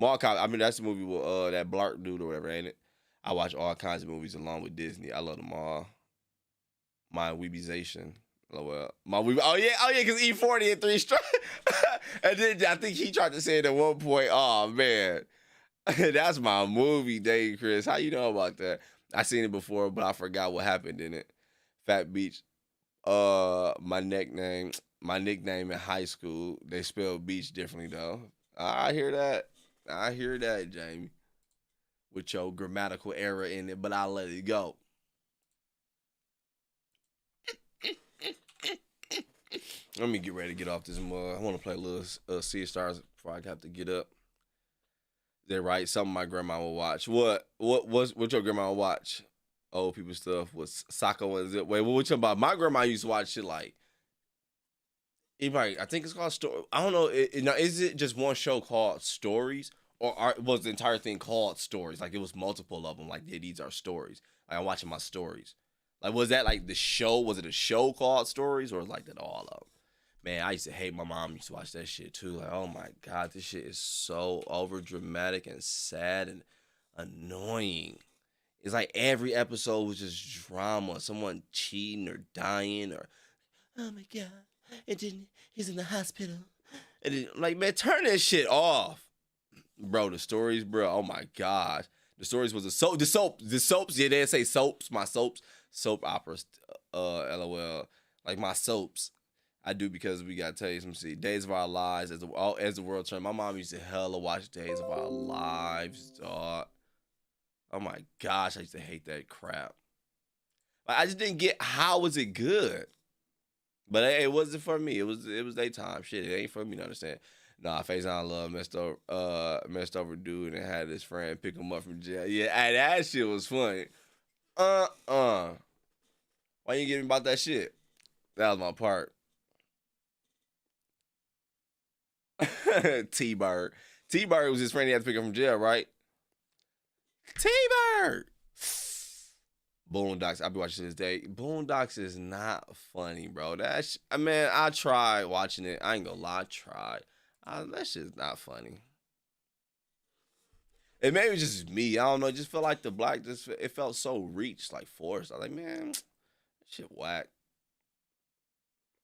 Mall Cop. I mean, that's the movie with that Blark dude or whatever, ain't it? I watch all kinds of movies along with Disney. I love them all. My Weebiezation. Oh well, my movie. Oh yeah, because E40 and 3 strikes. And then I think he tried to say it at one point. Oh man, that's my movie, Dave Chris. How you know about that? I seen it before, but I forgot what happened in it. Fat Beach. My nickname in high school. They spelled beach differently though. I hear that. I hear that, Jamie. With your grammatical error in it, but I'll let it go. Let me get ready to get off this mug. I want to play a little Sea of Stars before I have to get up. They're right. Something my grandma would watch. What your grandma would watch? Old people stuff. Was Soccer was it? Wait, what you talking about? My grandma used to watch shit like. I think it's called Story. I don't know. Now, is it just one show called Stories, or was the entire thing called Stories? Like it was multiple of them. Like yeah, these are stories. Like I'm watching my stories. Like was that like the show? Was it a show called Stories, or like that all of them? Man, I used to hate my mom used to watch that shit too. Like, oh my God, this shit is so over dramatic and sad and annoying. It's like every episode was just drama. Someone cheating or dying or, oh my God, he's in the hospital. And then, like, man, turn that shit off. Bro, the stories, bro, oh my God. The stories was the soaps, yeah, they say soaps, my soaps, soap operas, LOL. Like my soaps. I do because we gotta tell you some shit. Days of Our Lives as the world turned. My mom used to hella watch Days of Our Lives, dog. Oh my gosh, I used to hate that crap. Like, I just didn't get how was it good. But hey, it wasn't for me. It was daytime. Shit, it ain't for me to understand. Nah, Face on Love messed over dude and had his friend pick him up from jail. Yeah, hey, that shit was funny. Why you get me about that shit? That was my part. T-Bird. T-Bird was his friend he had to pick up from jail, right? T-Bird! Boondocks. I'll be watching this day. Boondocks is not funny, bro. I tried watching it. I ain't gonna lie, I tried. That shit's not funny. And maybe it's just me. I don't know. It just felt like the black, it felt so reached, like forced. I was like, man, shit whack.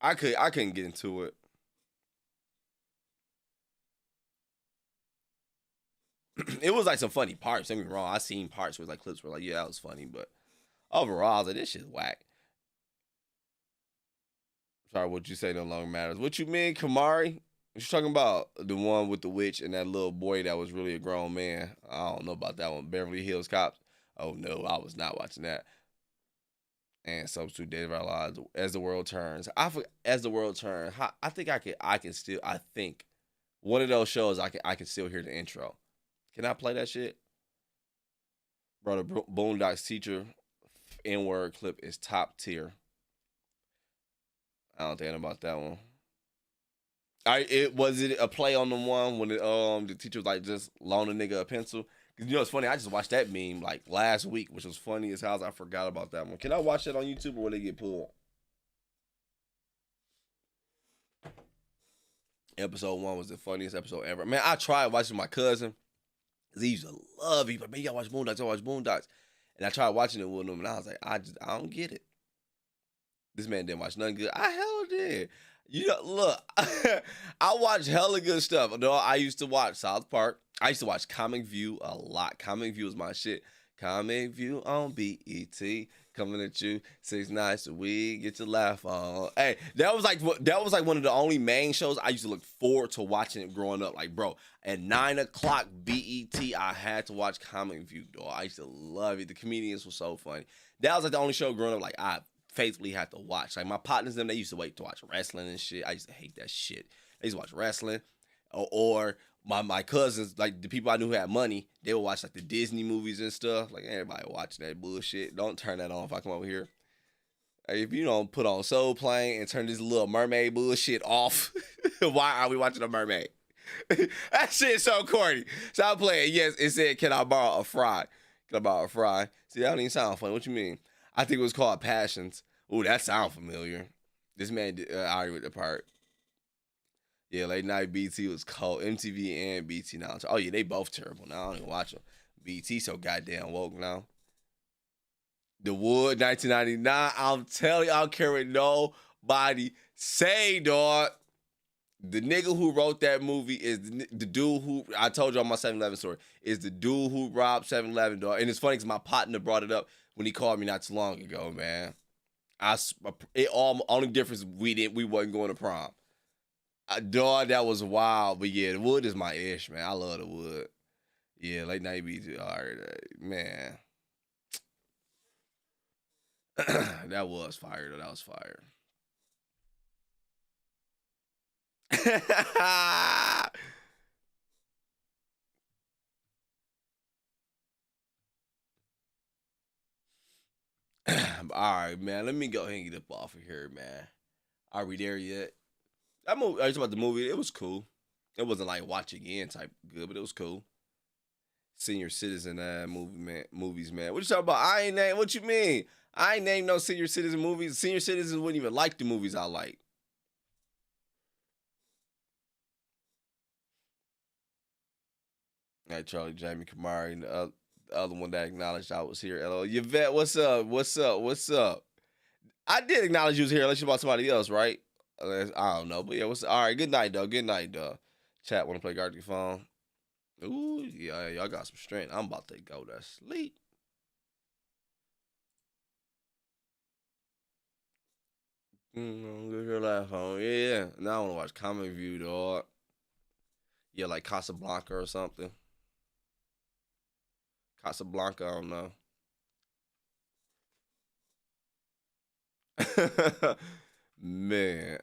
I couldn't get into it. It was like some funny parts. Don't get me wrong. I seen parts where like clips were like, yeah, that was funny, but overall, I was like, this shit's whack. Sorry, what you say no longer matters. What you mean, Kamari? What you talking about? The one with the witch and that little boy that was really a grown man. I don't know about that one. Beverly Hills Cops. Oh no, I was not watching that. And Substitute Days of Our Lives, As the World Turns. As the World Turns. I think I can still. I think one of those shows I can still hear the intro. Can I play that shit? Bro, the Boondocks teacher N-word clip is top tier. I don't think about that one. Was it a play on the one when the teacher was like just loan a nigga a pencil? Cause you know it's funny. I just watched that meme like last week, which was funny as hell. I forgot about that one. Can I watch that on YouTube or will they get pulled? Episode 1 was the funniest episode ever. Man, I tried watching my cousin. He used to love it. But man, y'all watch Boondocks. And I tried watching it with him, and I was like, I don't get it. This man didn't watch nothing good. I hella did. You know, look, I watch hella good stuff. No, I used to watch South Park. I used to watch Comic View a lot. Comic View was my shit. Comic View on BET. Coming at you 6 nights a week. Get your laugh on. Hey, that was like one of the only main shows I used to look forward to watching it growing up. Like, bro, at 9 o'clock BET, I had to watch Comic View, dog. I used to love it. The comedians were so funny. That was like the only show growing up like I faithfully had to watch. Like my partners, they used to wait to watch wrestling and shit. I used to hate that shit. They used to watch wrestling, or my cousins, like the people I knew who had money, they would watch like the Disney movies and stuff. Like everybody watching that bullshit. Don't turn that on if I come over here. Like, if you don't put on Soul Plane and turn this Little Mermaid bullshit off, why are we watching a mermaid? That shit's so corny. Stop playing. Yes, it said, can I borrow a fry? Can I borrow a fry? See, that don't even sound funny. What you mean? I think it was called Passions. Ooh, that sounds familiar. This man did argue with the part. Yeah, late night BT was cold. MTV and BT now. Oh yeah, they both terrible. Now I don't even watch them. BT so goddamn woke now. The Wood 1999. I'm telling you, I don't care what no Nobody say, dog. The nigga who wrote that movie is the dude who, I told you on my 7-Eleven story, is the dude who robbed 7-Eleven, dog. And it's funny because my partner brought it up when he called me not too long ago, man. Only difference we wasn't going to prom. Dog, that was wild. But yeah, the wood is my ish, man. I love the wood. Yeah, late night beats. All right, man. That was fire, though. That was fire. All right, man. Let me go ahead and get up off of here, man. Are we there yet? That movie. I was about the movie. It was cool. It wasn't like watch again type good, but it was cool. Senior citizen movies, man. What you talking about? I ain't name. What you mean? I ain't named no senior citizen movies. Senior citizens wouldn't even like the movies I like. Hey, Charlie, Jamie Kamari, and the other one that acknowledged I was here. Hello, Yvette, what's up? What's up? What's up? I did acknowledge you was here unless you about somebody else, right? I don't know, but yeah, all right? Good night, though. Good night, though. Chat, want to play guard your phone? Ooh, yeah, y'all got some strength. I'm about to go to sleep. Get your laugh on. Yeah. Now I want to watch Comic View, dog. Yeah, like Casablanca or something. Casablanca, I don't know. Man.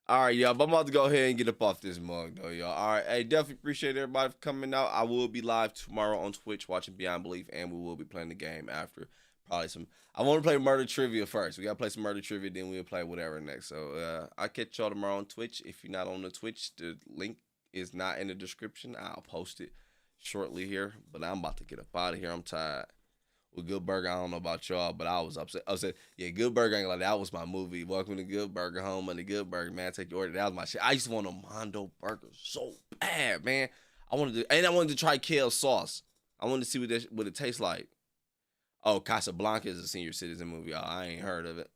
All right, y'all. But I'm about to go ahead and get up off this mug, though, y'all. All right. Hey, definitely appreciate everybody for coming out. I will be live tomorrow on Twitch watching Beyond Belief, and we will be playing the game after. Probably some. I want to play murder trivia first. We got to play some murder trivia, then we'll play whatever next. So I'll catch y'all tomorrow on Twitch. If you're not on the Twitch, the link is not in the description. I'll post it shortly here. But I'm about to get up out of here. I'm tired. With Good Burger, I don't know about y'all, but I was upset. I said, yeah, Good Burger ain't like that was my movie. Welcome to Good Burger, home of the Good Burger, man. Take your order. That was my shit. I used to want a Mondo burger so bad, man. I wanted to try kale sauce. I wanted to see what it tastes like. Oh, Casablanca is a senior citizen movie. Oh, I ain't heard of it.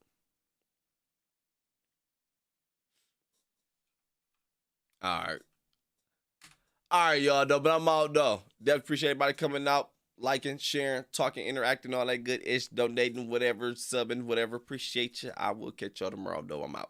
All right. All right, y'all, though. But I'm out, though. Definitely appreciate everybody coming out, liking, sharing, talking, interacting, all that good ish, donating, whatever, subbing, whatever. Appreciate you. I will catch y'all tomorrow, though. I'm out.